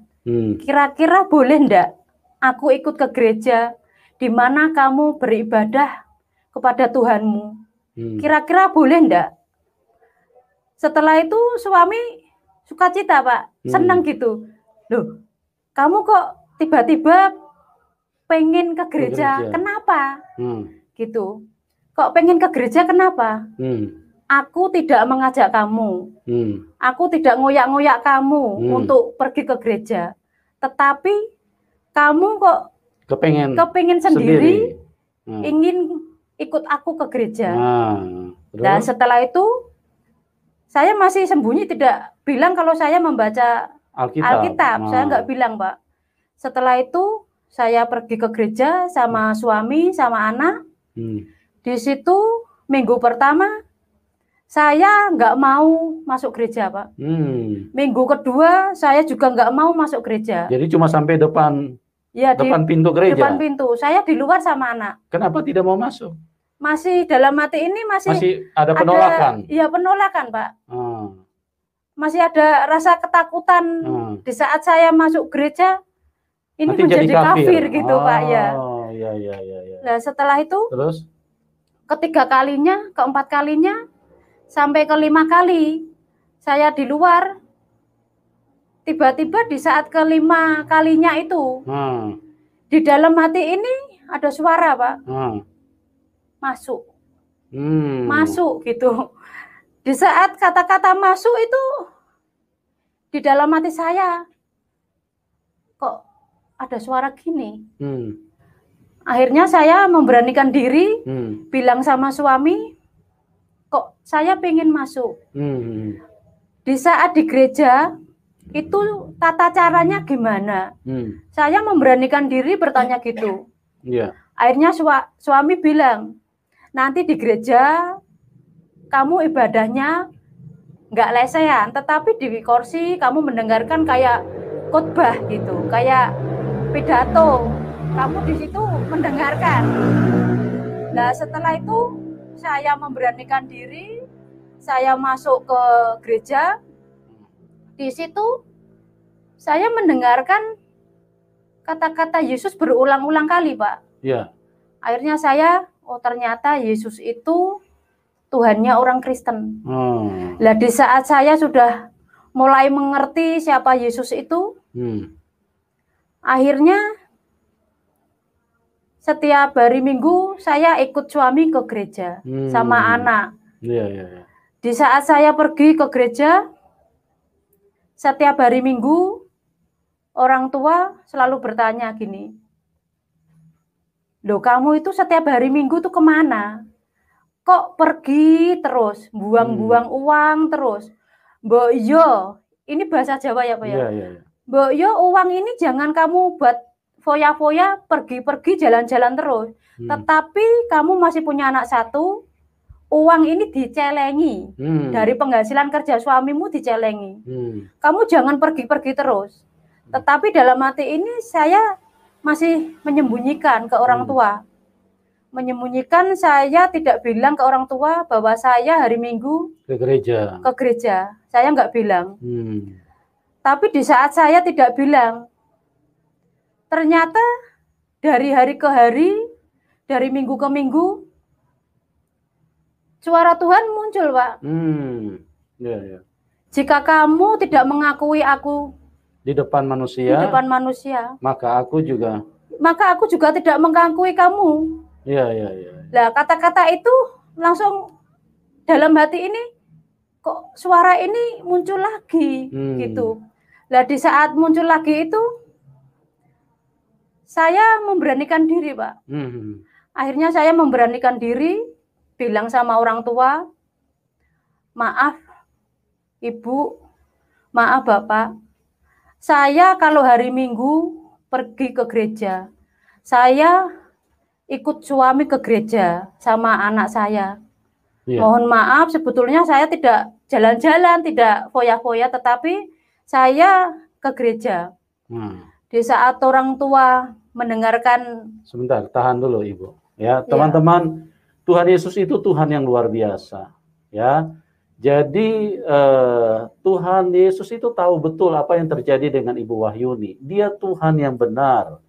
Speaker 2: Kira-kira boleh ndak aku ikut ke gereja di mana kamu beribadah kepada Tuhanmu? Kira-kira boleh ndak? Setelah itu suami sukacita Pak, senang gitu. Loh, kamu kok tiba-tiba pengen ke gereja? Kenapa? Gitu. Kok pengen ke gereja kenapa? Aku tidak mengajak kamu. Aku tidak ngoyak-ngoyak kamu untuk pergi ke gereja. Tetapi kamu kok kepengin sendiri. Ingin ikut aku ke gereja. Nah, setelah itu saya masih sembunyi, tidak bilang kalau saya membaca Alkitab. Saya nggak bilang Pak. Setelah itu saya pergi ke gereja sama suami, sama anak. Di situ minggu pertama saya nggak mau masuk gereja Pak. Minggu kedua saya juga nggak mau masuk gereja.
Speaker 1: Jadi cuma sampai depan pintu gereja?
Speaker 2: Depan pintu. Saya di luar sama anak.
Speaker 1: Kenapa tidak mau masuk?
Speaker 2: Masih dalam hati ini masih
Speaker 1: ada penolakan?
Speaker 2: Iya penolakan Pak. Masih ada rasa ketakutan di saat saya masuk gereja. Ini nanti menjadi kafir gitu Pak ya.
Speaker 1: Iya.
Speaker 2: Nah setelah itu,
Speaker 1: terus
Speaker 2: ketiga kalinya, keempat kalinya, sampai kelima kali saya di luar. Tiba-tiba di saat kelima kalinya itu, di dalam hati ini ada suara Pak, masuk, masuk gitu. Di saat kata-kata masuk itu, di dalam hati saya, kok ada suara gini. Akhirnya saya memberanikan diri, bilang sama suami, kok saya pengen masuk. Di saat di gereja, itu tata caranya gimana? Saya memberanikan diri bertanya gitu. Akhirnya suami bilang, nanti di gereja, kamu ibadahnya nggak lesehan, tetapi di kursi kamu mendengarkan kayak khotbah gitu, kayak pidato, kamu di situ mendengarkan. Nah setelah itu saya memberanikan diri, saya masuk ke gereja. Di situ saya mendengarkan kata-kata Yesus berulang-ulang kali Pak. Akhirnya saya, oh ternyata Yesus itu Tuhannya orang Kristen. Nah di saat saya sudah mulai mengerti siapa Yesus itu, akhirnya setiap hari Minggu saya ikut suami ke gereja sama anak. Di saat saya pergi ke gereja, setiap hari Minggu orang tua selalu bertanya gini, loh kamu itu setiap hari Minggu tuh kemana? Kok pergi terus, buang-buang uang terus? Mbok yo, ini bahasa Jawa ya Pak ya? Mbok yo uang ini jangan kamu buat foya-foya, pergi-pergi jalan-jalan terus. Tetapi kamu masih punya anak satu, uang ini dicelengi. Dari penghasilan kerja suamimu dicelengi. Kamu jangan pergi-pergi terus. Tetapi dalam hati ini saya masih menyembunyikan ke orang tua. Menyembunyikan, saya tidak bilang ke orang tua bahwa saya hari Minggu
Speaker 1: ke gereja.
Speaker 2: Saya nggak bilang. Tapi di saat saya tidak bilang, ternyata dari hari ke hari, dari minggu ke minggu, suara Tuhan muncul, Pak. Jika kamu tidak mengakui aku
Speaker 1: di depan manusia, maka aku juga
Speaker 2: tidak mengakui kamu. Nah, kata-kata itu langsung dalam hati ini, kok suara ini muncul lagi, gitu. Nah, di saat muncul lagi itu, saya memberanikan diri, Pak. Akhirnya saya memberanikan diri, bilang sama orang tua, maaf Ibu, maaf Bapak, saya kalau hari Minggu pergi ke gereja, saya ikut suami ke gereja sama anak saya. Mohon maaf, sebetulnya saya tidak jalan-jalan, tidak foya-foya, tetapi saya ke gereja. Di saat orang tua mendengarkan...
Speaker 1: Sebentar, tahan dulu Ibu. Ya, teman-teman, Tuhan Yesus itu Tuhan yang luar biasa. Ya, jadi Tuhan Yesus itu tahu betul apa yang terjadi dengan Ibu Wahyuni. Dia Tuhan yang benar.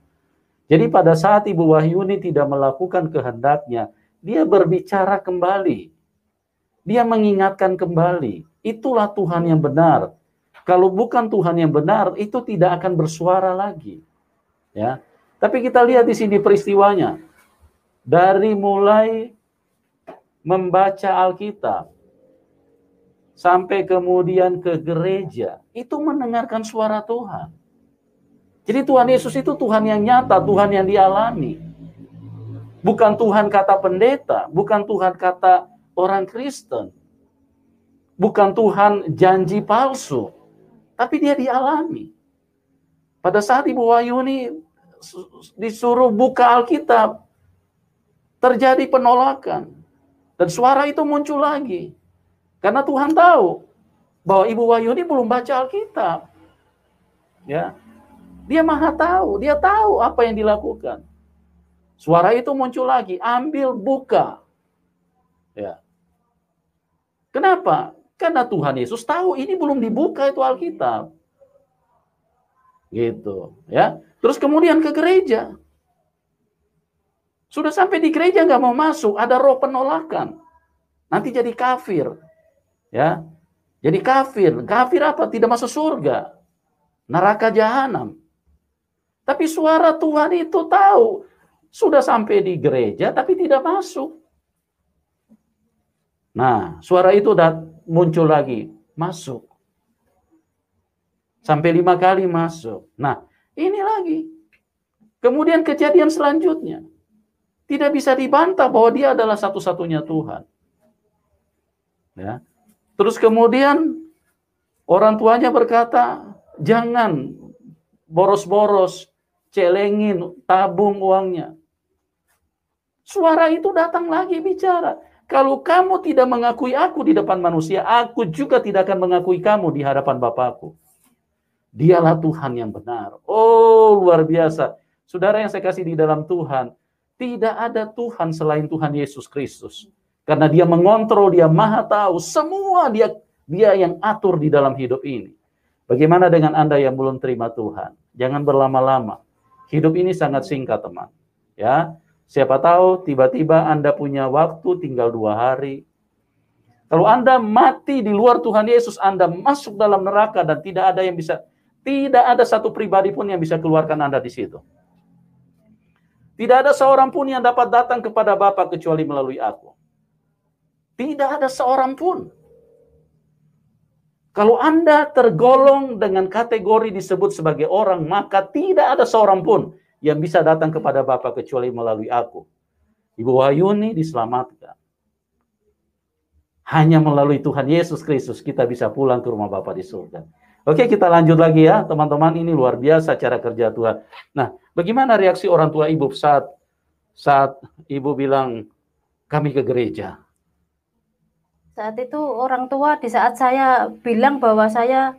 Speaker 1: Jadi pada saat Ibu Wahyuni tidak melakukan kehendaknya, dia berbicara kembali. Dia mengingatkan kembali. Itulah Tuhan yang benar. Kalau bukan Tuhan yang benar, itu tidak akan bersuara lagi. Ya. Tapi kita lihat di sini peristiwanya. Dari mulai membaca Alkitab, sampai kemudian ke gereja, itu mendengarkan suara Tuhan. Jadi Tuhan Yesus itu Tuhan yang nyata, Tuhan yang dialami. Bukan Tuhan kata pendeta, bukan Tuhan kata orang Kristen. Bukan Tuhan janji palsu, tapi dia dialami. Pada saat Ibu Wahyuni disuruh buka Alkitab, terjadi penolakan. Dan suara itu muncul lagi. Karena Tuhan tahu bahwa Ibu Wahyuni belum baca Alkitab. Ya. Dia Maha tahu, dia tahu apa yang dilakukan. Suara itu muncul lagi, ambil buka. Ya. Kenapa? Karena Tuhan Yesus tahu ini belum dibuka itu Alkitab. Gitu, ya. Terus kemudian ke gereja. Sudah sampai di gereja nggak mau masuk, ada roh penolakan. Nanti jadi kafir. Ya. Jadi kafir. Kafir apa? Tidak masuk surga. Neraka jahanam. Tapi suara Tuhan itu tahu. Sudah sampai di gereja tapi tidak masuk. Nah, suara itu udah muncul lagi. Masuk. Sampai 5 kali masuk. Nah, ini lagi. Kemudian kejadian selanjutnya. Tidak bisa dibantah bahwa dia adalah satu-satunya Tuhan. Ya. Terus kemudian orang tuanya berkata, jangan boros-boros, celengin, tabung uangnya. Suara itu datang lagi bicara. Kalau kamu tidak mengakui aku di depan manusia, aku juga tidak akan mengakui kamu di hadapan Bapakku. Dialah Tuhan yang benar. Oh, luar biasa. Saudara yang saya kasih di dalam Tuhan, tidak ada Tuhan selain Tuhan Yesus Kristus. Karena dia mengontrol, dia Maha tahu, semua dia yang atur di dalam hidup ini. Bagaimana dengan Anda yang belum terima Tuhan? Jangan berlama-lama. Hidup ini sangat singkat, teman. Ya, siapa tahu tiba-tiba Anda punya waktu tinggal 2 hari. Kalau Anda mati di luar Tuhan Yesus, Anda masuk dalam neraka dan tidak ada satu pribadi pun yang bisa keluarkan Anda di situ. Tidak ada seorang pun yang dapat datang kepada Bapa kecuali melalui aku. Tidak ada seorang pun. Kalau Anda tergolong dengan kategori disebut sebagai orang, maka tidak ada seorang pun yang bisa datang kepada Bapa kecuali melalui aku. Ibu Wahyuni diselamatkan. Hanya melalui Tuhan Yesus Kristus kita bisa pulang ke rumah Bapa di surga. Oke, kita lanjut lagi ya, teman-teman. Ini luar biasa cara kerja Tuhan. Nah, bagaimana reaksi orang tua ibu saat ibu bilang kami ke gereja?
Speaker 2: Saat itu orang tua di saat saya bilang bahwa saya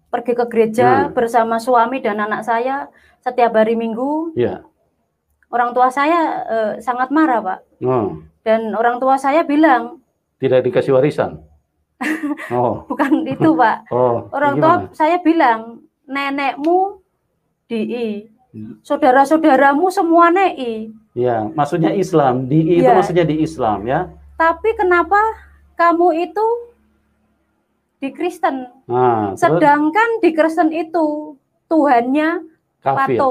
Speaker 2: pergi ke gereja bersama suami dan anak saya setiap hari Minggu. Ya. Orang tua saya sangat marah, Pak. Dan orang tua saya bilang,
Speaker 1: tidak dikasih warisan? Oh.
Speaker 2: Bukan itu, Pak.
Speaker 1: Oh,
Speaker 2: orang tua saya bilang, nenekmu DI, saudara-saudaramu semua NEI.
Speaker 1: Ya, maksudnya Islam. DI itu maksudnya di Islam ya.
Speaker 2: Tapi kenapa kamu itu di Kristen?
Speaker 1: Nah,
Speaker 2: sedangkan di Kristen itu Tuhannya kafir.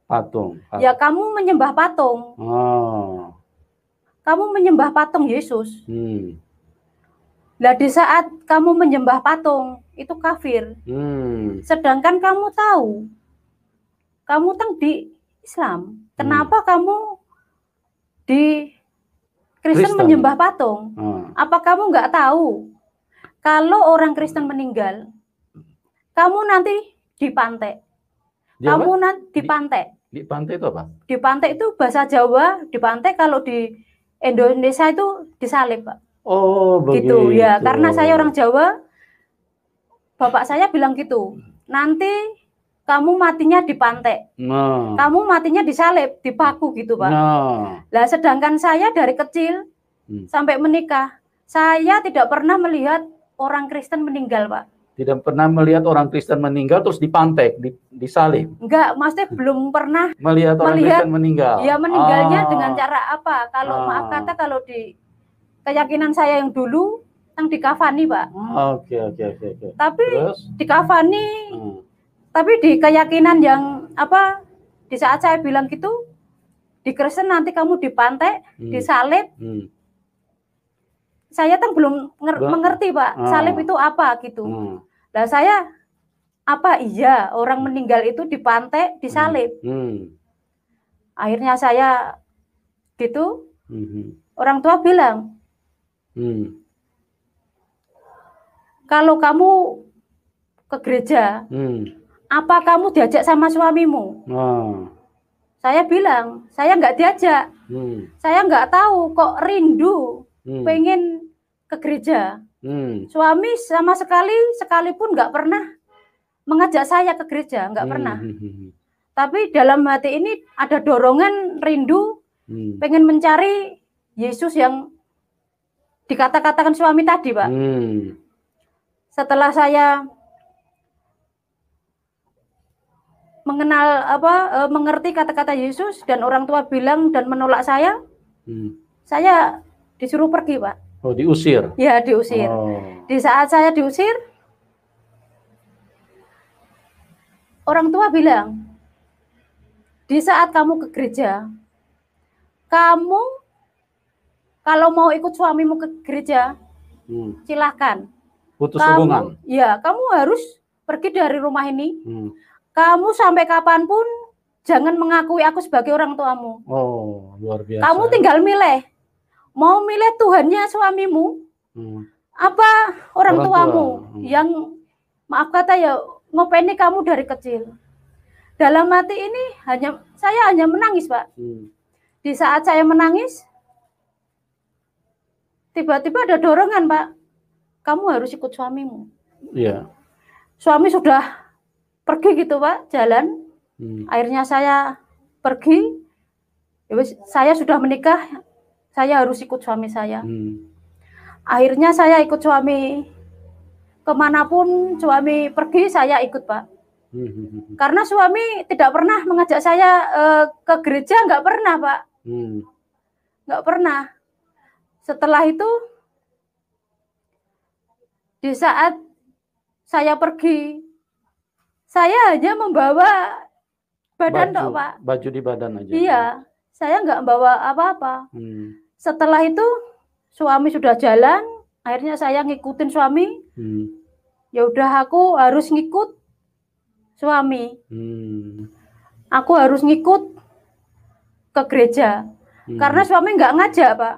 Speaker 2: Patung. Ya, kamu menyembah patung. Oh. Kamu menyembah patung Yesus. Nah, di saat kamu menyembah patung, itu kafir. Sedangkan kamu tahu, kamu di Islam. Kenapa kamu di Kristen menyembah patung? Apa kamu nggak tahu, kalau orang Kristen meninggal, kamu nanti dipantai. Kamu nanti dipantai.
Speaker 1: Dipantai itu apa?
Speaker 2: Dipantai itu bahasa Jawa, dipantai kalau di Indonesia itu disalib, Pak.
Speaker 1: Oh, begitu.
Speaker 2: Gitu ya, karena saya orang Jawa, bapak saya bilang gitu. Nanti kamu matinya dipantai. Kamu matinya disalib, dipaku gitu, Pak. Lah, sedangkan saya dari kecil sampai menikah, saya tidak pernah melihat orang Kristen meninggal, Pak.
Speaker 1: Tidak pernah melihat orang Kristen meninggal terus dipantek, disalib?
Speaker 2: Enggak, maksudnya belum pernah
Speaker 1: melihat orang Kristen meninggal.
Speaker 2: Ya, meninggalnya dengan cara apa? Kalau maaf kata, kalau di keyakinan saya yang dulu, yang dikafani, Pak.
Speaker 1: Oke.
Speaker 2: Tapi terus? Dikafani, tapi di keyakinan yang apa? Di saat saya bilang gitu, di Kristen nanti kamu dipantek, disalib. Saya kan belum mengerti, Pak, salib itu apa gitu. Nah, saya apa iya orang meninggal itu dipantek, disalib. Akhirnya saya gitu, orang tua bilang, kalau kamu ke gereja, apa kamu diajak sama suamimu? Saya bilang, saya nggak diajak. Saya nggak tahu kok rindu pengen ke gereja. Suami sama sekalipun nggak pernah mengajak saya ke gereja, nggak pernah. Tapi dalam hati ini ada dorongan rindu pengen mencari Yesus yang dikata-katakan suami tadi, Pak. Setelah saya mengerti kata-kata Yesus dan orang tua bilang dan menolak saya disuruh pergi, Pak.
Speaker 1: Oh, diusir?
Speaker 2: Ya, diusir. Di saat saya diusir, orang tua bilang, di saat kamu ke gereja, kamu kalau mau ikut suamimu ke gereja, silahkan.
Speaker 1: Putus hubungan?
Speaker 2: Ya, kamu harus pergi dari rumah ini. Kamu sampai kapanpun jangan mengakui aku sebagai orang tuamu.
Speaker 1: Oh, luar biasa.
Speaker 2: Kamu tinggal milih. Mau milih Tuhannya suamimu, apa orang tuamu yang maaf kata ya ngopeni kamu dari kecil. Dalam hati ini saya hanya menangis, Pak. Di saat saya menangis, tiba-tiba ada dorongan, Pak. Kamu harus ikut suamimu.
Speaker 1: Iya.
Speaker 2: Suami sudah pergi gitu, Pak, jalan. Akhirnya saya pergi. Saya sudah menikah. Saya harus ikut suami saya. Akhirnya saya ikut suami kemanapun suami pergi, saya ikut, Pak. Karena suami tidak pernah mengajak saya ke gereja, nggak pernah, Pak. Nggak pernah. Setelah itu, di saat saya pergi, saya hanya membawa badan, Pak.
Speaker 1: Baju di badan aja.
Speaker 2: Iya, saya nggak bawa apa-apa. Setelah itu suami sudah jalan, akhirnya saya ngikutin suami. Ya udah, aku harus ngikut suami. Aku harus ngikut ke gereja. Karena suami nggak ngajak, Pak.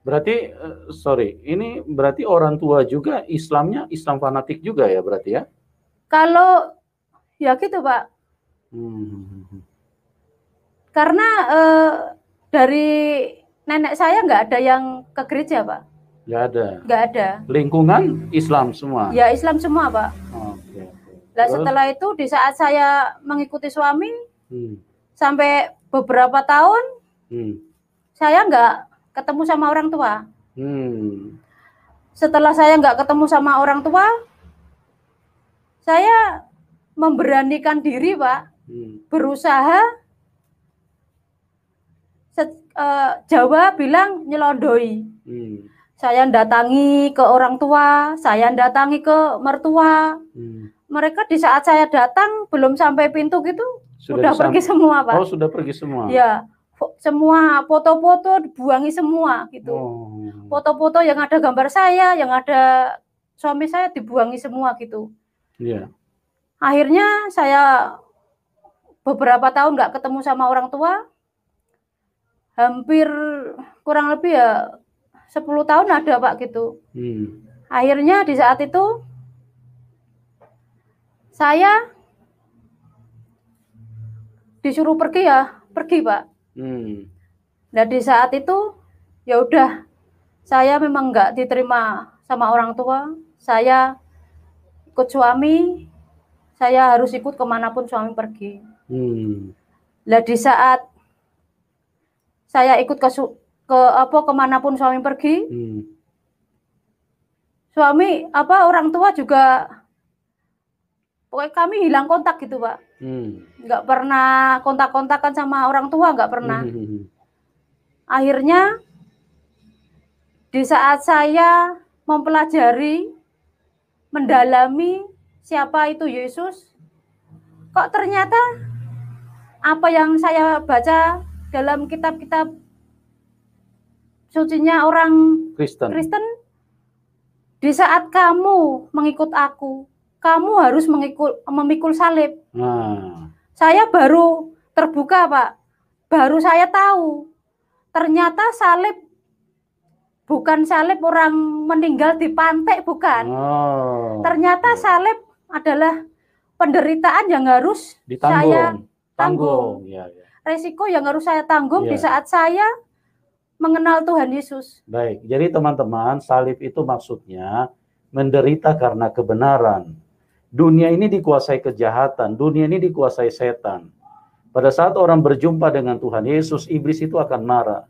Speaker 1: Berarti, ini berarti orang tua juga Islamnya Islam fanatik juga ya berarti ya?
Speaker 2: Kalau ya gitu, Pak. Karena dari nenek saya nggak ada yang ke gereja, Pak.
Speaker 1: Nggak ada?
Speaker 2: Nggak ada.
Speaker 1: Lingkungan Islam semua?
Speaker 2: Ya, Islam semua, Pak. Nah, setelah itu di saat saya mengikuti suami, sampai beberapa tahun, saya nggak ketemu sama orang tua. setelah saya nggak ketemu sama orang tua, saya memberanikan diri, Pak, berusaha. Jawa bilang nyelondoi. Saya datangi ke orang tua, saya datangi ke mertua. Mereka di saat saya datang belum sampai pintu gitu, sudah pergi semua, Pak.
Speaker 1: Oh, sudah pergi semua.
Speaker 2: Ya, semua foto-foto dibuangi semua gitu. Foto-foto yang ada gambar saya, yang ada suami saya dibuangi semua gitu.
Speaker 1: Iya.
Speaker 2: Akhirnya saya beberapa tahun nggak ketemu sama orang tua. Hampir kurang lebih ya 10 tahun ada, Pak, gitu. Akhirnya di saat itu saya disuruh pergi ya, pergi, Pak. Nah di saat itu ya udah, saya memang nggak diterima sama orang tua. Saya ikut suami, saya harus ikut kemanapun suami pergi. Nah di saat saya ikut kemanapun suami pergi, suami orang tua juga, pokoknya kami hilang kontak gitu, Pak. Nggak pernah kontak-kontakan sama orang tua, nggak pernah. Akhirnya di saat saya mempelajari, mendalami siapa itu Yesus, kok ternyata apa yang saya baca dalam kitab-kitab sucinya orang Kristen, di saat kamu mengikut aku, kamu harus memikul salib. Saya baru terbuka, Pak. Baru saya tahu, ternyata salib bukan salib orang meninggal di pantai, bukan. Ternyata salib adalah penderitaan yang harus saya tanggung. Resiko yang harus saya tanggung di saat saya mengenal Tuhan Yesus.
Speaker 1: Baik, jadi teman-teman, salib itu maksudnya menderita karena kebenaran. Dunia ini dikuasai kejahatan, dunia ini dikuasai setan. Pada saat orang berjumpa dengan Tuhan Yesus, iblis itu akan marah.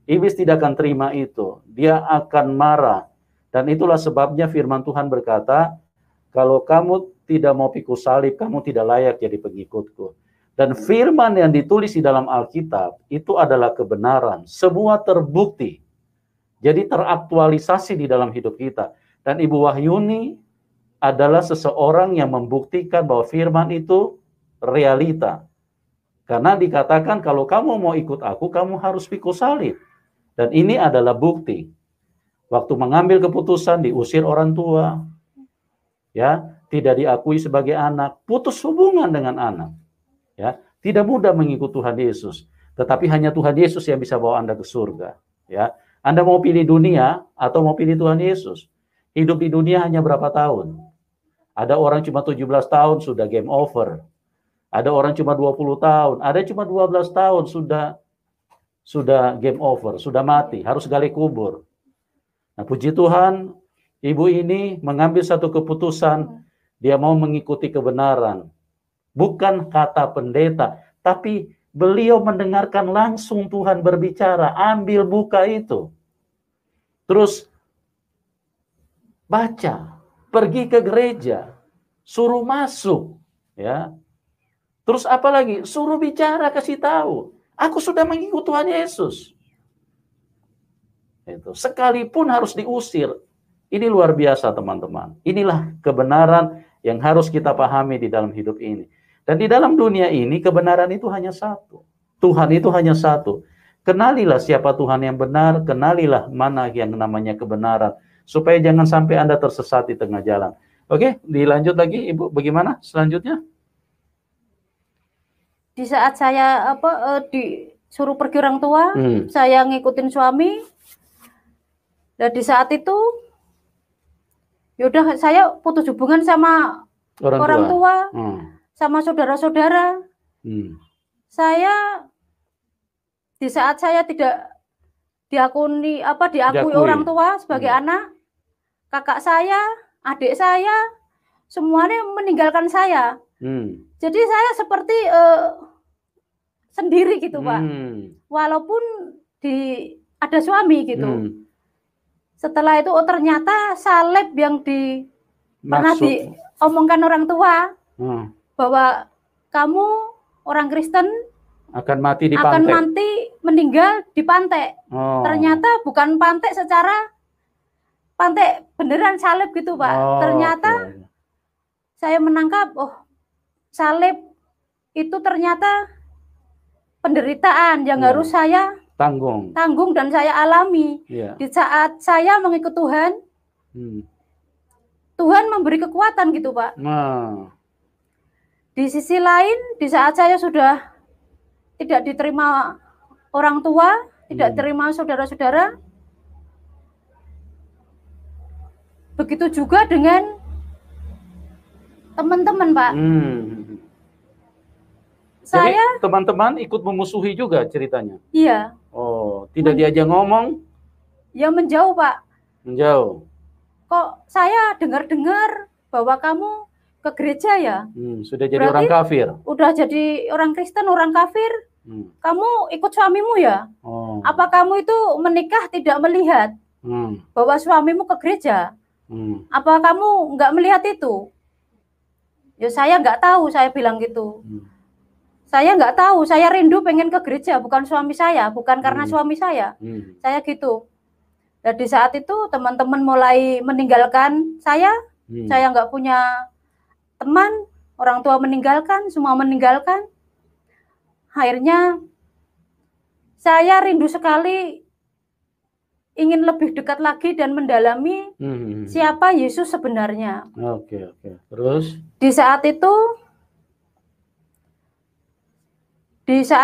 Speaker 1: Iblis tidak akan terima itu, dia akan marah. Dan itulah sebabnya firman Tuhan berkata, kalau kamu tidak mau pikul salib, kamu tidak layak jadi pengikutku. Dan firman yang ditulis di dalam Alkitab itu adalah kebenaran. Semua terbukti. Jadi teraktualisasi di dalam hidup kita. Dan Ibu Wahyuni adalah seseorang yang membuktikan bahwa firman itu realita. Karena dikatakan kalau kamu mau ikut aku, kamu harus pikul salib. Dan ini adalah bukti. Waktu mengambil keputusan, diusir orang tua, ya, tidak diakui sebagai anak, putus hubungan dengan anak. Ya, tidak mudah mengikut Tuhan Yesus, tetapi hanya Tuhan Yesus yang bisa bawa Anda ke surga. Ya, Anda mau pilih dunia atau mau pilih Tuhan Yesus? Hidup di dunia hanya berapa tahun? Ada orang cuma 17 tahun sudah game over. Ada orang cuma 20 tahun, ada cuma 12 tahun sudah game over, sudah mati, harus gali kubur. Nah, puji Tuhan, ibu ini mengambil satu keputusan, dia mau mengikuti kebenaran. Bukan kata pendeta, tapi beliau mendengarkan langsung Tuhan berbicara, ambil buka itu. Terus baca, pergi ke gereja, suruh masuk, ya. Terus apa lagi? Suruh bicara, kasih tahu. Aku sudah mengikut Tuhan Yesus. Itu. Sekalipun harus diusir. Ini luar biasa, teman-teman. Inilah kebenaran yang harus kita pahami di dalam hidup ini. Dan di dalam dunia ini, kebenaran itu hanya satu. Tuhan itu hanya satu. Kenalilah siapa Tuhan yang benar, kenalilah mana yang namanya kebenaran. Supaya jangan sampai Anda tersesat di tengah jalan. Oke, dilanjut lagi, Ibu. Bagaimana selanjutnya?
Speaker 2: Di saat saya disuruh pergi orang tua, saya ngikutin suami. Dan di saat itu, yaudah saya putus hubungan sama orang tua. Sama saudara-saudara. Saya di saat saya tidak diakui orang tua sebagai anak, kakak saya, adik saya, semuanya meninggalkan saya. Jadi saya seperti sendiri gitu, Pak. Walaupun ada suami gitu. Setelah itu, oh ternyata salib yang pernah diomongkan orang tua, bahwa kamu orang Kristen
Speaker 1: akan mati di
Speaker 2: akan
Speaker 1: pantai.
Speaker 2: Meninggal di pantai. Ternyata bukan pantai secara pantai beneran salib gitu, Pak. Ternyata saya menangkap, oh salib itu ternyata penderitaan yang harus saya tanggung dan saya alami. Di saat saya mengikut Tuhan, Tuhan memberi kekuatan gitu, Pak. Di sisi lain, di saat saya sudah tidak diterima orang tua, tidak terima saudara-saudara, begitu juga dengan teman-teman, Pak.
Speaker 1: Jadi teman-teman ikut memusuhi juga ceritanya?
Speaker 2: Iya.
Speaker 1: Oh, tidak diajak ngomong?
Speaker 2: Ya menjauh, Pak.
Speaker 1: Menjauh.
Speaker 2: Kok saya dengar-dengar bahwa kamu ke gereja ya?
Speaker 1: Sudah jadi orang kafir?
Speaker 2: Udah jadi orang Kristen, orang kafir. Kamu ikut suamimu ya? Apa kamu itu menikah tidak melihat bahwa suamimu ke gereja? Apa kamu nggak melihat itu? Ya saya nggak tahu, saya bilang gitu. Saya nggak tahu, saya rindu pengen ke gereja, bukan suami saya, bukan karena suami saya. Saya gitu. Dan di saat itu teman-teman mulai meninggalkan saya nggak punya teman, orang tua meninggalkan, semua meninggalkan. Akhirnya saya rindu sekali ingin lebih dekat lagi dan mendalami siapa Yesus sebenarnya.
Speaker 1: Oke. Terus?
Speaker 2: Di saat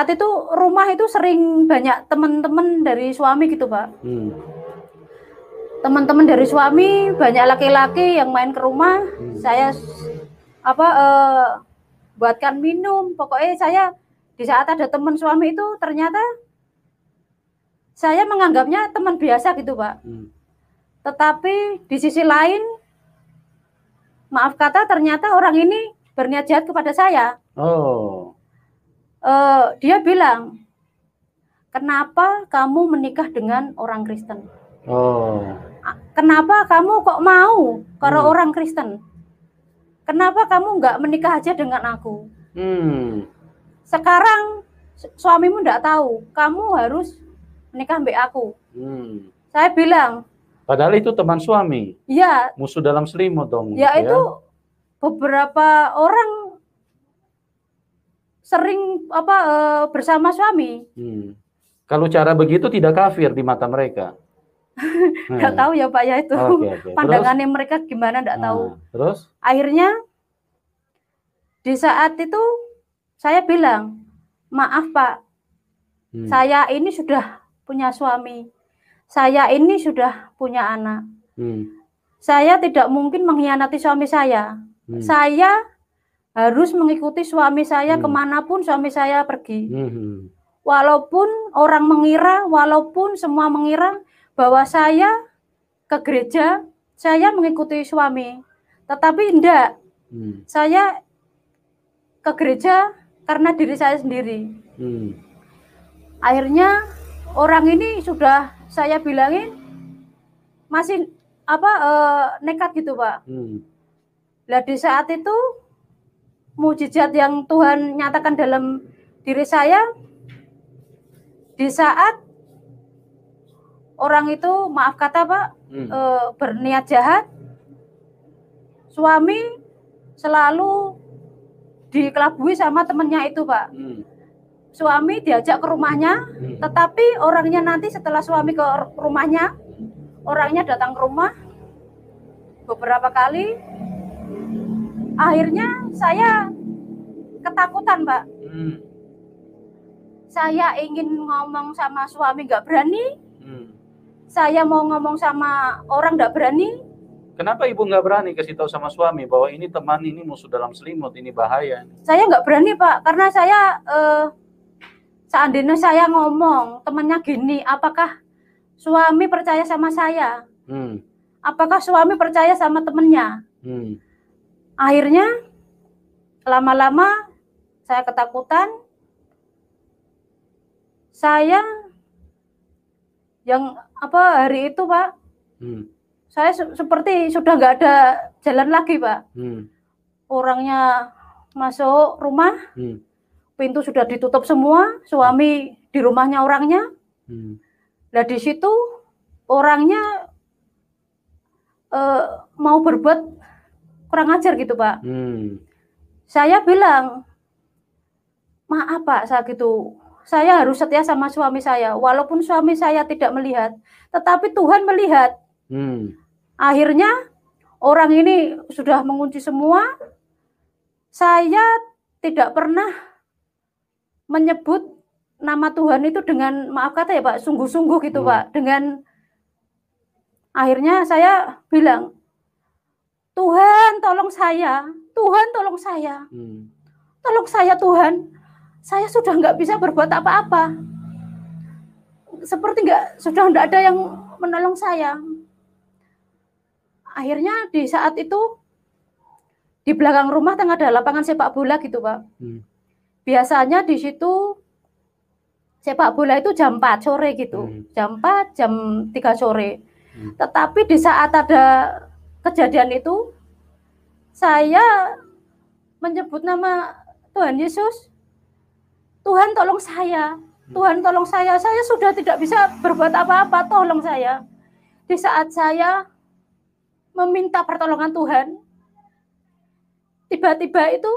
Speaker 2: itu rumah itu sering banyak teman-teman dari suami gitu, Pak. Teman-teman dari suami banyak laki-laki yang main ke rumah. Saya buatkan minum. Pokoknya saya di saat ada teman suami itu ternyata saya menganggapnya teman biasa gitu, Pak. Tetapi di sisi lain, maaf kata, ternyata orang ini berniat jahat kepada saya. Dia bilang, kenapa kamu menikah dengan orang Kristen? Kenapa kamu kok mau kalau orang Kristen? Kenapa kamu nggak menikah aja dengan aku? Sekarang suamimu nggak tahu, kamu harus menikah mbak aku. Saya bilang.
Speaker 1: Padahal itu teman suami.
Speaker 2: Iya.
Speaker 1: Musuh dalam selimut dong.
Speaker 2: Ya itu beberapa orang sering bersama suami.
Speaker 1: Kalau cara begitu tidak kafir di mata mereka?
Speaker 2: Nggak tahu ya Pak ya itu. Pandangannya terus? Mereka gimana nggak tahu.
Speaker 1: Terus?
Speaker 2: Akhirnya di saat itu saya bilang, maaf Pak, saya ini sudah punya suami, saya ini sudah punya anak. Saya tidak mungkin mengkhianati suami saya. Saya harus mengikuti suami saya kemanapun suami saya pergi. Walaupun orang mengira, walaupun semua mengira bahwa saya ke gereja, saya mengikuti suami. Tetapi enggak, saya ke gereja karena diri saya sendiri. Akhirnya orang ini sudah saya bilangin masih nekat gitu Pak. Nah di saat itu mujizat yang Tuhan nyatakan dalam diri saya, di saat orang itu maaf kata Pak berniat jahat, suami selalu dikelabui sama temennya itu Pak. Suami diajak ke rumahnya, tetapi orangnya nanti setelah suami ke rumahnya, orangnya datang ke rumah beberapa kali. Akhirnya saya ketakutan Pak. Saya ingin ngomong sama suami nggak berani. Saya mau ngomong sama orang nggak berani.
Speaker 1: Kenapa ibu nggak berani kasih tahu sama suami bahwa ini teman, ini musuh dalam selimut, ini bahaya?
Speaker 2: Saya nggak berani Pak, karena saya seandainya saya ngomong temannya gini, apakah suami percaya sama saya? Apakah suami percaya sama temennya? Akhirnya lama-lama saya ketakutan. Saya yang hari itu Pak, Saya seperti sudah nggak ada jalan lagi, Pak. Orangnya masuk rumah, pintu sudah ditutup semua, suami di rumahnya orangnya. Nah di situ orangnya mau berbuat kurang ajar gitu, Pak. Saya bilang, maaf Pak, saya harus setia sama suami saya, walaupun suami saya tidak melihat, tetapi Tuhan melihat. Akhirnya orang ini sudah mengunci semua. Saya tidak pernah menyebut nama Tuhan itu dengan, maaf kata ya Pak, sungguh-sungguh gitu Pak. Dengan akhirnya saya bilang, Tuhan tolong saya, Tuhan tolong saya, tolong saya Tuhan. Saya sudah nggak bisa berbuat apa-apa. Seperti sudah nggak ada yang menolong saya. Akhirnya di saat itu di belakang rumah tengah ada lapangan sepak bola gitu Pak. Biasanya di situ sepak bola itu jam 4 sore gitu. Jam 4, jam 3 sore. Tetapi di saat ada kejadian itu, saya menyebut nama Tuhan Yesus. Tuhan tolong saya, Tuhan tolong saya sudah tidak bisa berbuat apa-apa, tolong saya. Di saat saya meminta pertolongan Tuhan, tiba-tiba itu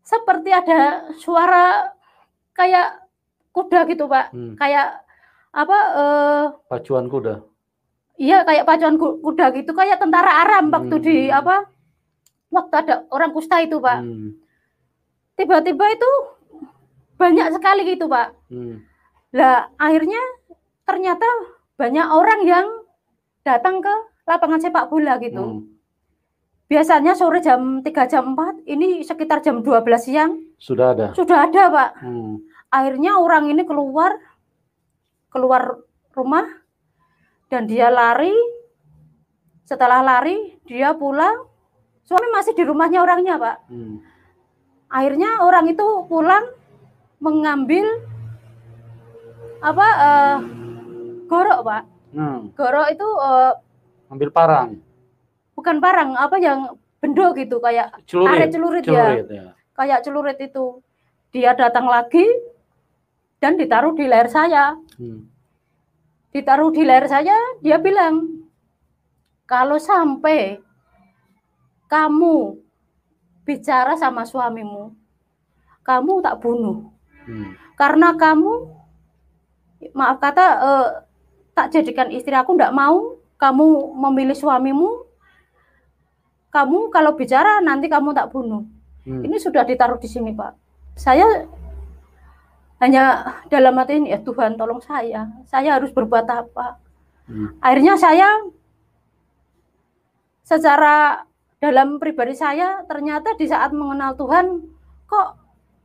Speaker 2: seperti ada suara kayak kuda gitu Pak, kayak apa?
Speaker 1: Pacuan kuda.
Speaker 2: Iya kayak pacuan kuda gitu, kayak tentara Aram waktu di waktu ada orang kusta itu Pak. Tiba-tiba itu banyak sekali gitu Pak. Lah akhirnya ternyata banyak orang yang datang ke lapangan sepak bola gitu. Biasanya sore jam 3 jam 4, ini sekitar jam 12 siang
Speaker 1: sudah ada.
Speaker 2: Sudah ada Pak. Akhirnya orang ini keluar rumah dan dia lari. Setelah lari dia pulang. Suami masih di rumahnya orangnya Pak. Akhirnya orang itu pulang mengambil gorok Pak. Gorok itu
Speaker 1: ambil parang.
Speaker 2: Bukan parang, apa yang bendo gitu kayak celurit ya. Kayak celurit itu. Dia datang lagi dan ditaruh di leher saya. Ditaruh di leher saya, dia bilang, kalau sampai kamu bicara sama suamimu, kamu tak bunuh. Karena kamu, maaf kata, tak jadikan istri aku, enggak mau kamu memilih suamimu. Kamu kalau bicara nanti kamu tak bunuh. Ini sudah ditaruh di sini Pak. Saya hanya dalam hati ini, ya Tuhan tolong saya harus berbuat apa. Akhirnya saya secara dalam pribadi saya ternyata di saat mengenal Tuhan, kok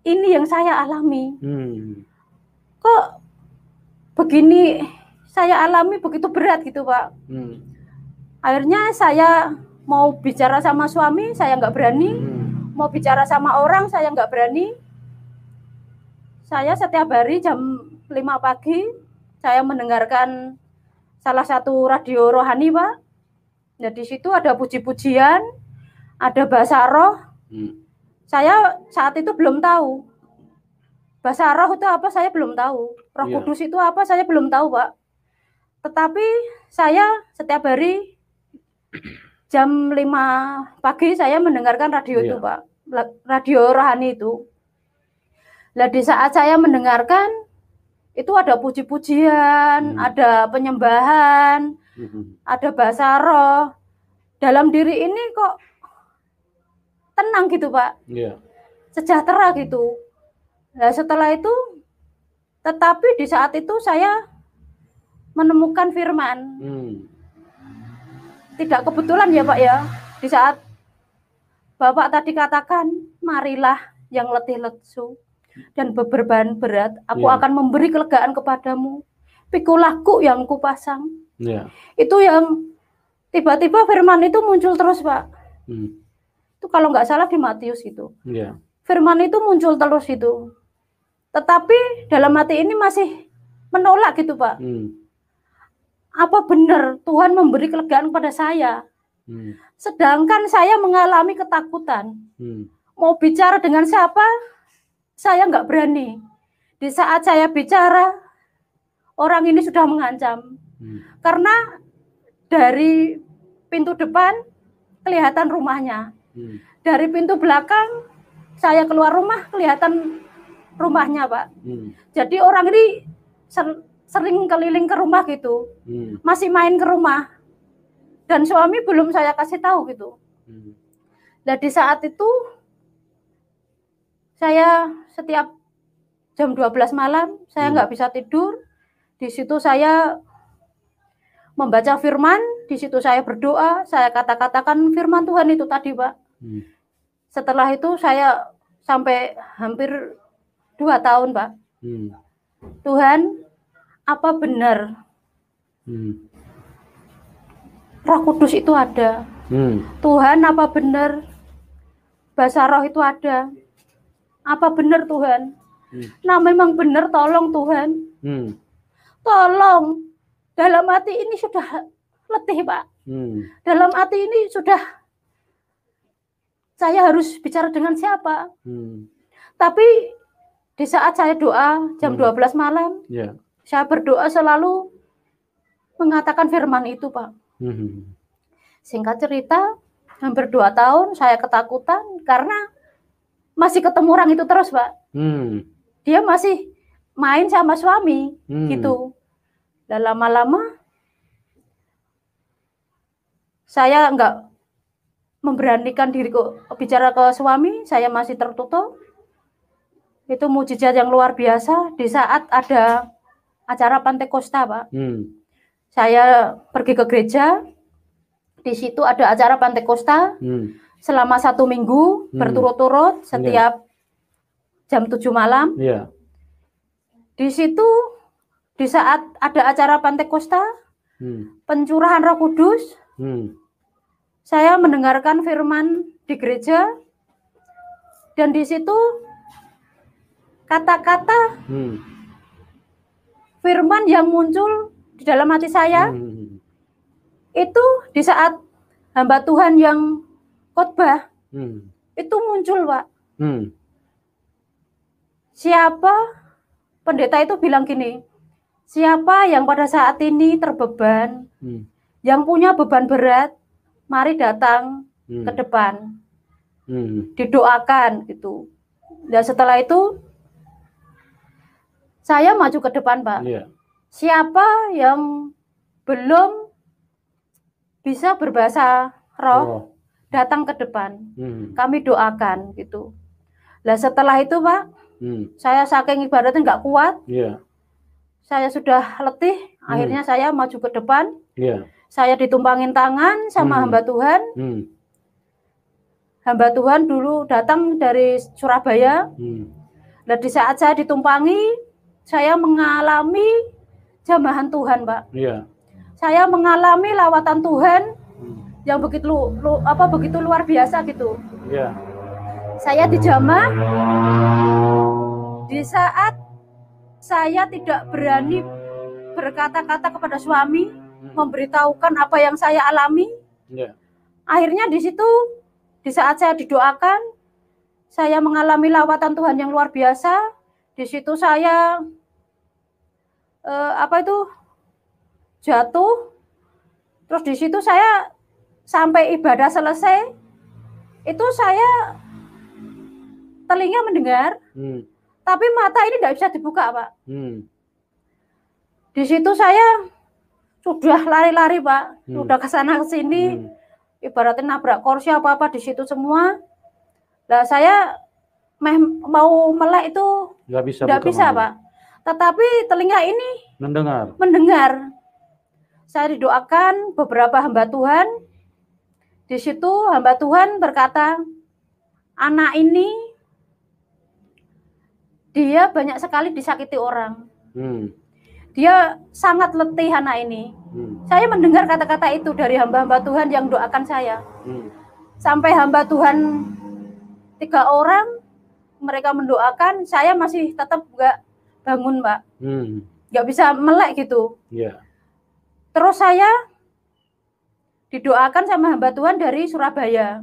Speaker 2: ini yang saya alami. Kok begini saya alami begitu berat gitu Pak. Akhirnya saya mau bicara sama suami, saya nggak berani. Mau bicara sama orang, saya nggak berani. Saya setiap hari jam 5 pagi, saya mendengarkan salah satu radio rohani Pak. Nah di situ ada puji-pujian, ada bahasa roh. Saya saat itu belum tahu. Bahasa roh itu apa saya belum tahu. Roh Kudus itu apa saya belum tahu Pak. Tetapi saya setiap hari jam 5 pagi saya mendengarkan radio itu Pak. Radio rohani itu. Nah di saat saya mendengarkan itu ada puji-pujian, ada penyembahan, ada bahasa roh. Dalam diri ini kok tenang gitu Pak. Sejahtera gitu. Nah setelah itu, tetapi di saat itu saya menemukan firman. Tidak kebetulan ya Pak ya. Di saat Bapak tadi katakan, marilah yang letih lesu dan beban berat, aku akan memberi kelegaan kepadamu. Pikulah yang kupasang. Itu yang tiba-tiba firman itu muncul terus Pak. Itu kalau nggak salah di Matius itu. Firman itu muncul terus itu. Tetapi dalam hati ini masih menolak gitu Pak. apa benar Tuhan memberi kelegaan kepada saya? Sedangkan saya mengalami ketakutan. Mau bicara dengan siapa, saya nggak berani. Di saat saya bicara, orang ini sudah mengancam. Karena dari pintu depan kelihatan rumahnya. Dari pintu belakang, saya keluar rumah kelihatan rumahnya, Pak. Jadi orang ini sering keliling ke rumah gitu. Masih main ke rumah. Dan suami belum saya kasih tahu gitu. Dan di saat itu, saya setiap jam 12 malam, saya nggak bisa tidur. Di situ saya membaca firman, di situ saya berdoa, saya kata-katakan firman Tuhan itu tadi, Pak. Setelah itu saya sampai hampir 2 tahun, Pak. Tuhan, apa benar Roh Kudus itu ada? Tuhan, apa benar bahasa roh itu ada? Apa benar Tuhan? Nah memang benar, tolong Tuhan. Tolong. Dalam hati ini sudah letih, Pak. Dalam hati ini sudah, saya harus bicara dengan siapa? Tapi di saat saya doa jam 12 malam, saya berdoa selalu mengatakan firman itu, Pak. Singkat cerita, hampir 2 tahun saya ketakutan karena masih ketemu orang itu terus, Pak. Dia masih main sama suami, gitu. Dan lama-lama saya nggak memberanikan diri bicara ke suami, saya masih tertutup. Itu mujizat yang luar biasa di saat ada acara Pantekosta, Pak. Saya pergi ke gereja, di situ ada acara Pantekosta selama 1 minggu berturut-turut setiap jam 7 malam. Di situ, di saat ada acara Pantekosta, pencurahan Roh Kudus, saya mendengarkan firman di gereja, dan di situ kata-kata firman yang muncul di dalam hati saya itu di saat hamba Tuhan yang khotbah itu muncul, Pak. Siapa, pendeta itu bilang gini, siapa yang pada saat ini terbeban, yang punya beban berat, mari datang ke depan, didoakan gitu. Dan setelah itu saya maju ke depan, Pak. Siapa yang belum bisa berbahasa roh, datang ke depan. Kami doakan gitu. Nah setelah itu, Pak, saya saking ibaratnya nggak kuat. Saya sudah letih, akhirnya saya maju ke depan. Saya ditumpangin tangan sama hamba Tuhan. Hamba Tuhan dulu datang dari Surabaya. Dan di saat saya ditumpangi, saya mengalami jamahan Tuhan, Pak. Saya mengalami lawatan Tuhan yang begitu luar biasa gitu. Saya dijamah di saat saya tidak berani berkata-kata kepada suami, memberitahukan apa yang saya alami. Akhirnya di situ, di saat saya didoakan, saya mengalami lawatan Tuhan yang luar biasa. Di situ saya jatuh. Terus di situ saya sampai ibadah selesai, itu saya telinga mendengar, tapi mata ini tidak bisa dibuka, Pak. Di situ saya sudah lari-lari, Pak, sudah kesana kesini, ibaratnya nabrak kursi apa-apa di situ semua. Nah saya mau melek itu nggak bisa, Pak. Tetapi telinga ini mendengar. Saya didoakan beberapa hamba Tuhan. Di situ hamba Tuhan berkata, anak ini dia banyak sekali disakiti orang. Dia sangat letih anak ini. Saya mendengar kata-kata itu dari hamba-hamba Tuhan yang doakan saya. Sampai hamba Tuhan 3 orang mereka mendoakan, saya masih tetap nggak bangun, Pak. Nggak bisa melek gitu. Terus saya didoakan sama hamba Tuhan dari Surabaya.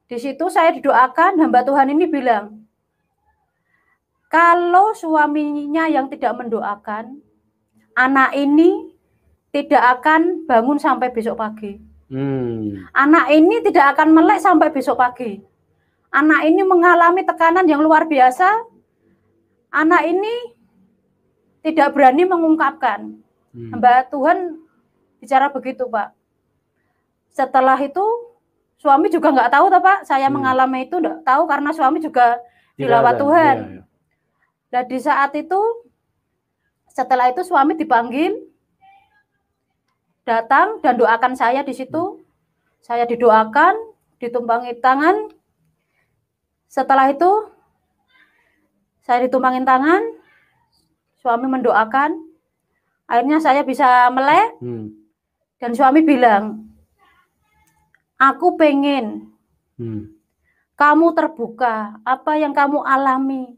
Speaker 2: Di situ saya didoakan, hamba Tuhan ini bilang, kalau suaminya yang tidak mendoakan, anak ini tidak akan bangun sampai besok pagi. Anak ini tidak akan melek sampai besok pagi. Anak ini mengalami tekanan yang luar biasa. Anak ini tidak berani mengungkapkan. Hamba Tuhan bicara begitu, Pak. Setelah itu suami juga nggak tahu, Pak. Saya mengalami itu nggak tahu karena suami juga dilawat Tuhan. Dan di saat itu, setelah itu suami dipanggil, datang dan doakan saya di situ. Saya didoakan, ditumpangi tangan. Setelah itu, saya ditumpangin tangan, suami mendoakan. Akhirnya saya bisa melek. Dan suami bilang, aku pengen kamu terbuka, apa yang kamu alami,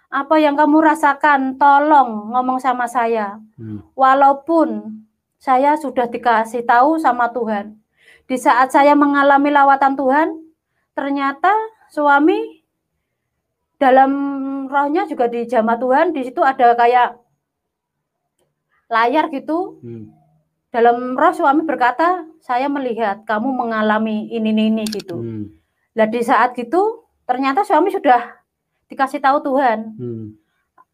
Speaker 2: apa yang kamu rasakan, tolong ngomong sama saya. Walaupun saya sudah dikasih tahu sama Tuhan. Di saat saya mengalami lawatan Tuhan, ternyata suami dalam rohnya juga di jamaah Tuhan, di situ ada kayak layar gitu. Dalam roh suami berkata, saya melihat kamu mengalami ini gitu. Nah di saat gitu, ternyata suami sudah dikasih tahu Tuhan.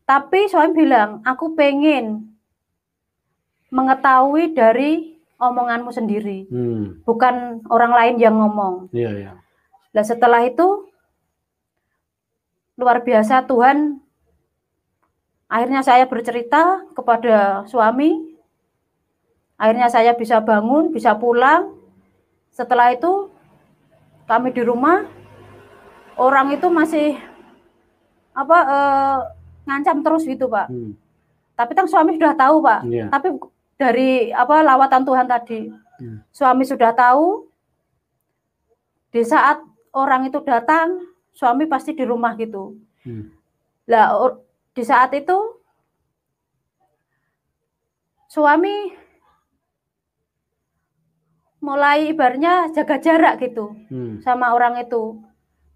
Speaker 2: Tapi suami bilang, aku pengen mengetahui dari omonganmu sendiri, bukan orang lain yang ngomong. Nah setelah itu luar biasa Tuhan, akhirnya saya bercerita kepada suami, akhirnya saya bisa bangun, bisa pulang. Setelah itu kami di rumah, orang itu masih ngancam terus gitu, Pak. Tapi kan suami sudah tahu, Pak. Tapi dari lawatan Tuhan tadi, suami sudah tahu. Di saat orang itu datang, suami pasti di rumah gitu. Lah di saat itu suami mulai ibaratnya jaga jarak gitu sama orang itu.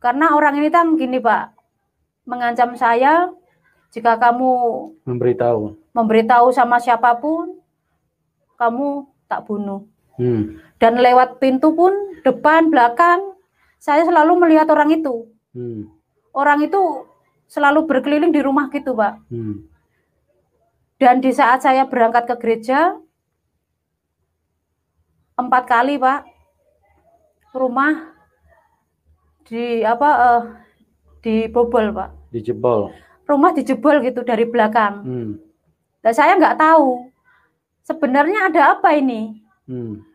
Speaker 2: Karena orang ini kan gini, Pak, mengancam saya, jika kamu memberitahu sama siapapun, kamu tak bunuh. Dan lewat pintu pun, depan, belakang, saya selalu melihat orang itu. Orang itu selalu berkeliling di rumah gitu, Pak. Dan di saat saya berangkat ke gereja, 4 kali, Pak, rumah dibobol, Pak.
Speaker 1: Dijebol.
Speaker 2: Rumah dijebol gitu dari belakang. Dan saya nggak tahu sebenarnya ada apa ini.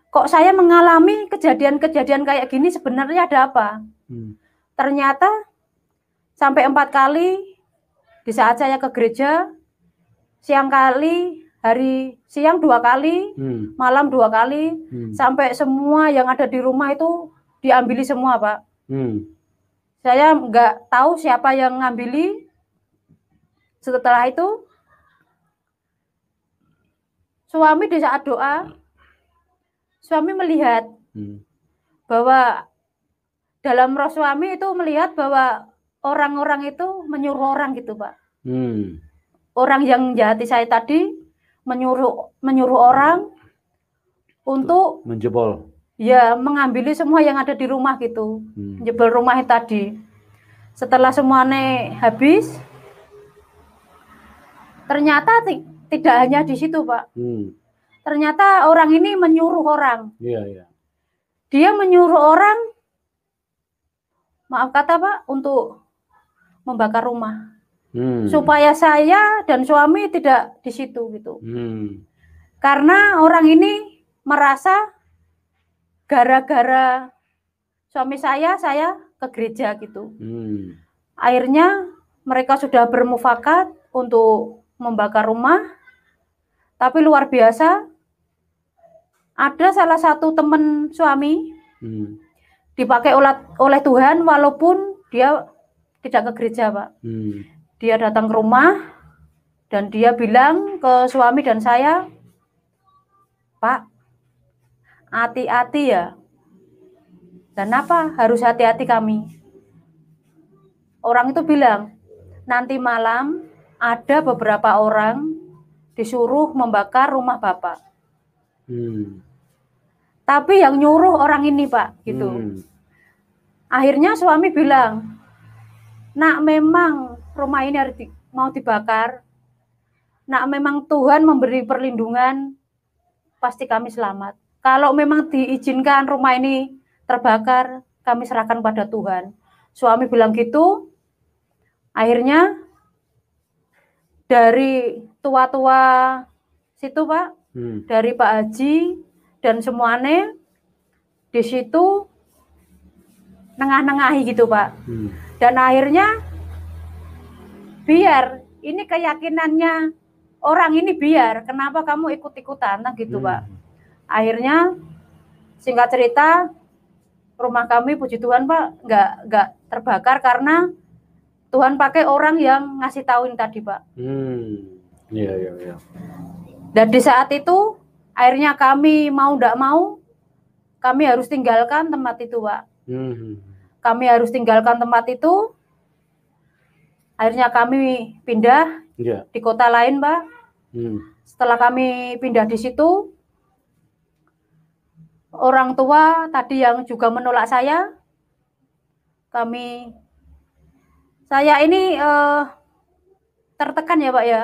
Speaker 2: Kok saya mengalami kejadian-kejadian kayak gini, sebenarnya ada apa? Ternyata sampai 4 kali di saat saya ke gereja, siang kali, hari siang 2 kali, malam 2 kali, sampai semua yang ada di rumah itu diambili semua, Pak. Saya nggak tahu siapa yang ngambili. Setelah itu, suami di saat doa, suami melihat bahwa dalam roh suami itu melihat bahwa orang-orang itu menyuruh orang gitu, Pak. Orang yang jahati saya tadi menyuruh orang untuk
Speaker 1: menjebol.
Speaker 2: Ya, mengambil semua yang ada di rumah gitu. Menjebol rumah tadi. Setelah semuanya habis, ternyata tidak hanya di situ, Pak. Ternyata orang ini menyuruh orang. Dia menyuruh orang, maaf kata, Pak, untuk membakar rumah. Supaya saya dan suami tidak di situ gitu. Karena orang ini merasa gara-gara suami saya ke gereja gitu. Akhirnya mereka sudah bermufakat untuk membakar rumah. Tapi luar biasa, ada salah satu teman suami dipakai oleh Tuhan walaupun dia tidak ke gereja, Pak. Dia datang ke rumah dan dia bilang ke suami dan saya, Pak, hati-hati ya. Dan apa harus hati-hati kami? Orang itu bilang, nanti malam ada beberapa orang disuruh membakar rumah Bapak. Tapi yang nyuruh orang ini, Pak, gitu. Akhirnya suami bilang, nak memang rumah ini mau dibakar, nak memang Tuhan memberi perlindungan, pasti kami selamat. Kalau memang diizinkan rumah ini terbakar, kami serahkan pada Tuhan. Suami bilang gitu. Akhirnya dari tua-tua situ, Pak, dari Pak Haji dan semuanya di situ nengah-nengahi gitu, Pak. Dan akhirnya biar ini keyakinannya orang ini, biar kenapa kamu ikut-ikutan gitu, Pak. Akhirnya singkat cerita, rumah kami puji Tuhan, Pak, nggak terbakar karena Tuhan pakai orang yang ngasih tahuin tadi, Pak.
Speaker 1: Iya.
Speaker 2: Dan di saat itu akhirnya kami mau nggak mau, kami harus tinggalkan tempat itu, Pak. Kami harus tinggalkan tempat itu. Akhirnya kami pindah di kota lain, Pak. Setelah kami pindah di situ, orang tua tadi yang juga menolak saya ini tertekan ya, Pak ya.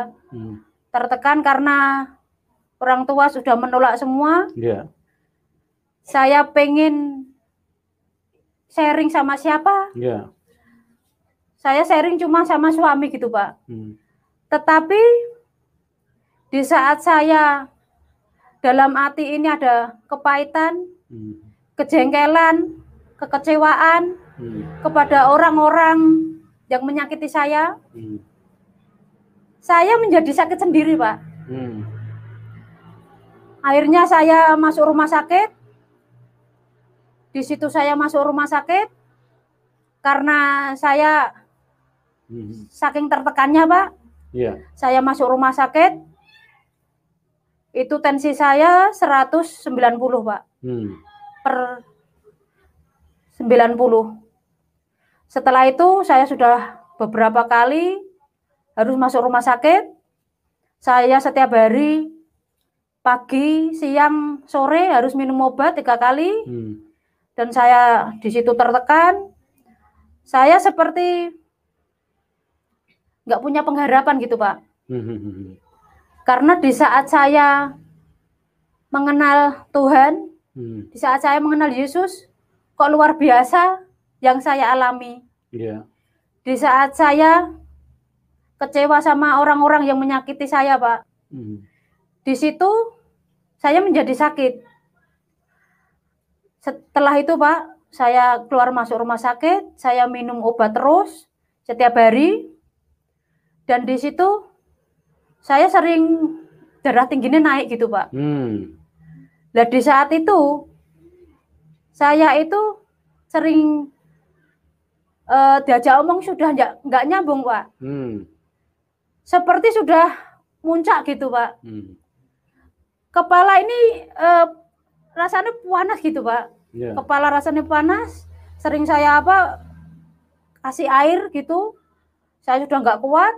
Speaker 2: Tertekan karena orang tua sudah menolak semua. Saya pengen sharing sama siapa? Saya sharing cuma sama suami gitu, Pak. Tetapi di saat saya dalam hati ini ada kepahitan, kejengkelan, kekecewaan kepada orang-orang yang menyakiti saya. Saya menjadi sakit sendiri, Pak. Akhirnya saya masuk rumah sakit. Di situ saya masuk rumah sakit karena saya saking tertekannya, Pak. Saya masuk rumah sakit. Itu tensi saya 190, Pak. Per 90. Setelah itu saya sudah beberapa kali harus masuk rumah sakit. Saya setiap hari pagi, siang, sore harus minum obat 3 kali. Dan saya di situ tertekan. Saya seperti nggak punya pengharapan gitu, Pak. Karena di saat saya mengenal Tuhan, di saat saya mengenal Yesus, kok luar biasa yang saya alami. Di saat saya kecewa sama orang-orang yang menyakiti saya, Pak. Di situ saya menjadi sakit. Setelah itu, Pak, saya keluar masuk rumah sakit, saya minum obat terus setiap hari. Dan di situ saya sering darah tingginya naik gitu, Pak. Nah, di saat itu saya itu sering diajak omong sudah nggak nyambung, Pak. Seperti sudah muncak gitu, Pak. Kepala ini rasanya panas gitu, Pak. Kepala rasanya panas. Sering saya kasih air gitu. Saya sudah nggak kuat.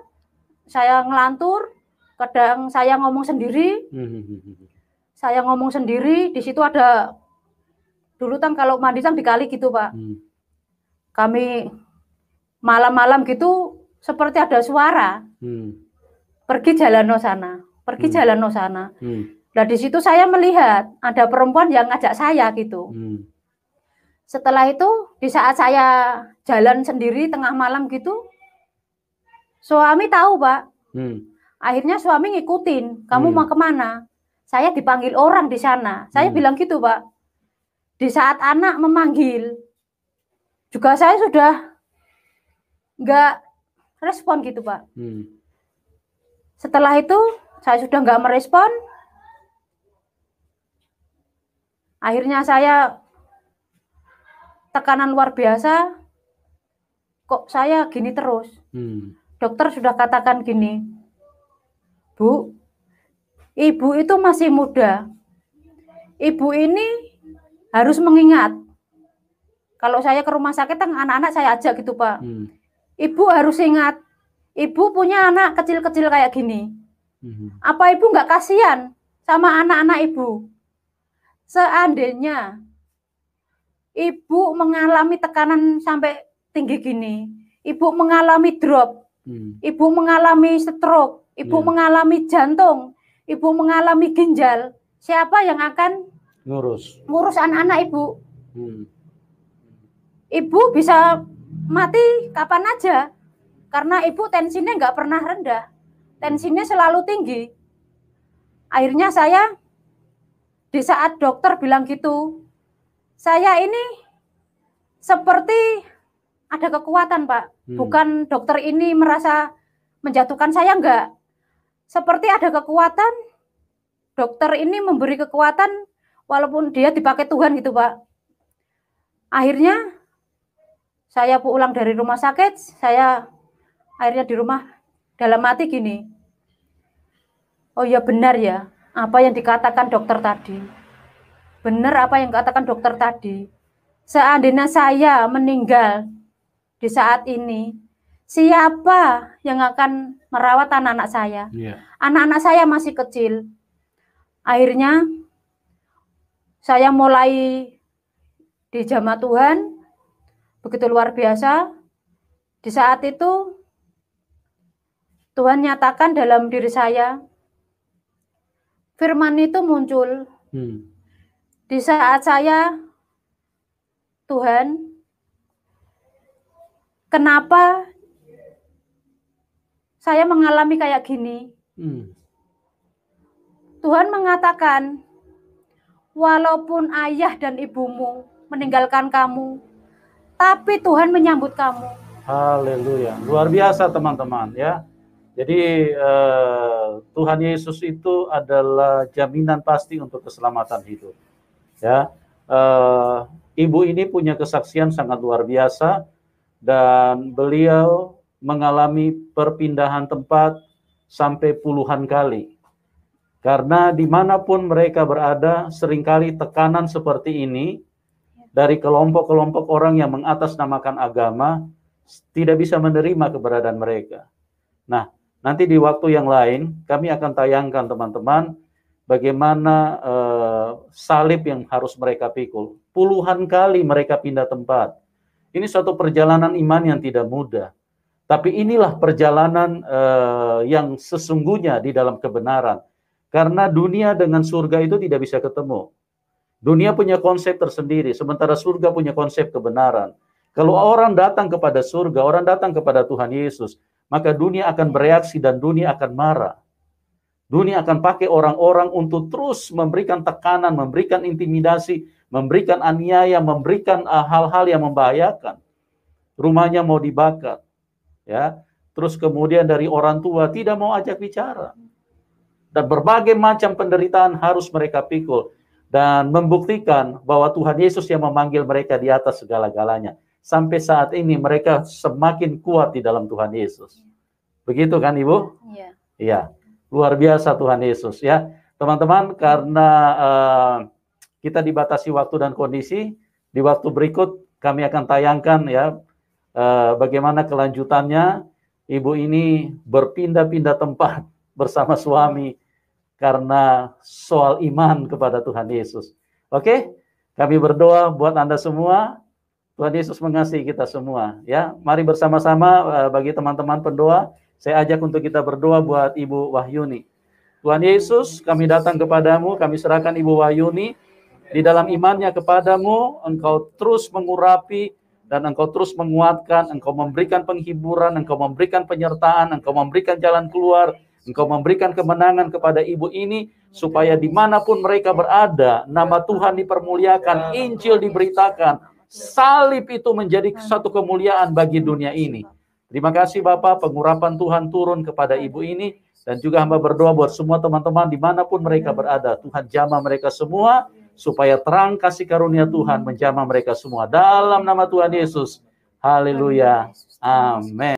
Speaker 2: Saya ngelantur. Kadang saya ngomong sendiri. Saya ngomong sendiri. Di situ ada dulu kalau mandi di kali gitu, Pak. Kami malam-malam gitu seperti ada suara. Pergi jalan no sana. Pergi jalan no sana. Nah, di situ saya melihat ada perempuan yang ngajak saya gitu. Setelah itu di saat saya jalan sendiri tengah malam gitu, suami tahu, Pak. Akhirnya suami ngikutin, kamu mau kemana? Saya dipanggil orang di sana. Saya bilang gitu, Pak. Di saat anak memanggil, juga saya sudah nggak respon gitu, Pak. Setelah itu saya sudah nggak merespon. Akhirnya saya tekanan luar biasa. Kok saya gini terus? Dokter sudah katakan gini, Bu, ibu itu masih muda. ibu ini harus mengingat. Kalau saya ke rumah sakit, anak-anak saya ajak gitu Pak. Ibu harus ingat, ibu punya anak kecil-kecil kayak gini. Apa ibu nggak kasihan sama anak-anak ibu? Seandainya ibu mengalami tekanan sampai tinggi gini, ibu mengalami drop, ibu mengalami stroke, ibu mengalami jantung, ibu mengalami ginjal, siapa yang akan ngurus anak-anak ibu? Ibu bisa mati kapan aja, karena ibu tensinya nggak pernah rendah, tensinya selalu tinggi. Akhirnya saya, di saat dokter bilang gitu, saya ini seperti ada kekuatan Pak, bukan dokter ini merasa menjatuhkan saya, enggak. Seperti ada kekuatan, dokter ini memberi kekuatan, walaupun dia dipakai Tuhan gitu Pak. Akhirnya, saya pulang dari rumah sakit, saya akhirnya di rumah dalam hati gini, oh ya benar ya, apa yang dikatakan dokter tadi. Benar apa yang dikatakan dokter tadi. Seandainya saya meninggal di saat ini, siapa yang akan merawat anak-anak saya? Anak-anak saya masih kecil. Akhirnya, saya mulai di jamaah Tuhan, begitu luar biasa. Di saat itu, Tuhan nyatakan dalam diri saya, firman itu muncul. Di saat saya, Tuhan, kenapa saya mengalami kayak gini? Tuhan mengatakan, walaupun ayah dan ibumu meninggalkan kamu, tapi Tuhan menyambut kamu.
Speaker 1: Haleluya, luar biasa teman-teman ya. Jadi Tuhan Yesus itu adalah jaminan pasti untuk keselamatan hidup. Ya, ibu ini punya kesaksian sangat luar biasa dan beliau mengalami perpindahan tempat sampai puluhan kali. Karena dimanapun mereka berada, seringkali tekanan seperti ini dari kelompok-kelompok orang yang mengatasnamakan agama tidak bisa menerima keberadaan mereka. Nah, nanti di waktu yang lain kami akan tayangkan teman-teman bagaimana salib yang harus mereka pikul. Puluhan kali mereka pindah tempat. Ini suatu perjalanan iman yang tidak mudah. Tapi inilah perjalanan yang sesungguhnya di dalam kebenaran. Karena dunia dengan surga itu tidak bisa ketemu. Dunia punya konsep tersendiri, sementara surga punya konsep kebenaran. Kalau orang datang kepada surga, orang datang kepada Tuhan Yesus, maka dunia akan bereaksi dan dunia akan marah. Dunia akan pakai orang-orang untuk terus memberikan tekanan, memberikan intimidasi, memberikan aniaya, memberikan hal-hal yang membahayakan. Rumahnya mau dibakar. Ya, terus kemudian dari orang tua tidak mau ajak bicara. Dan berbagai macam penderitaan harus mereka pikul. Dan membuktikan bahwa Tuhan Yesus yang memanggil mereka di atas segala-galanya. Sampai saat ini mereka semakin kuat di dalam Tuhan Yesus. Begitu kan Ibu?
Speaker 2: Iya.
Speaker 1: Iya. Luar biasa Tuhan Yesus ya. Teman-teman, karena kita dibatasi waktu dan kondisi, di waktu berikut kami akan tayangkan ya bagaimana kelanjutannya. Ibu ini berpindah-pindah tempat bersama suami karena soal iman kepada Tuhan Yesus. Oke, kami berdoa buat Anda semua. Tuhan Yesus mengasihi kita semua. Ya, mari bersama-sama bagi teman-teman pendoa, saya ajak untuk kita berdoa buat Ibu Wahyuni. Tuhan Yesus, kami datang kepadamu, kami serahkan Ibu Wahyuni di dalam imannya kepadamu. Engkau terus mengurapi dan Engkau terus menguatkan, Engkau memberikan penghiburan, Engkau memberikan penyertaan, Engkau memberikan jalan keluar. Engkau memberikan kemenangan kepada ibu ini, supaya dimanapun mereka berada, nama Tuhan dipermuliakan, Injil diberitakan, salib itu menjadi satu kemuliaan bagi dunia ini. Terima kasih Bapak, pengurapan Tuhan turun kepada ibu ini, dan juga hamba berdoa buat semua teman-teman dimanapun mereka berada. Tuhan jamah mereka semua, supaya terang kasih karunia Tuhan menjamah mereka semua. Dalam nama Tuhan Yesus, haleluya, amin.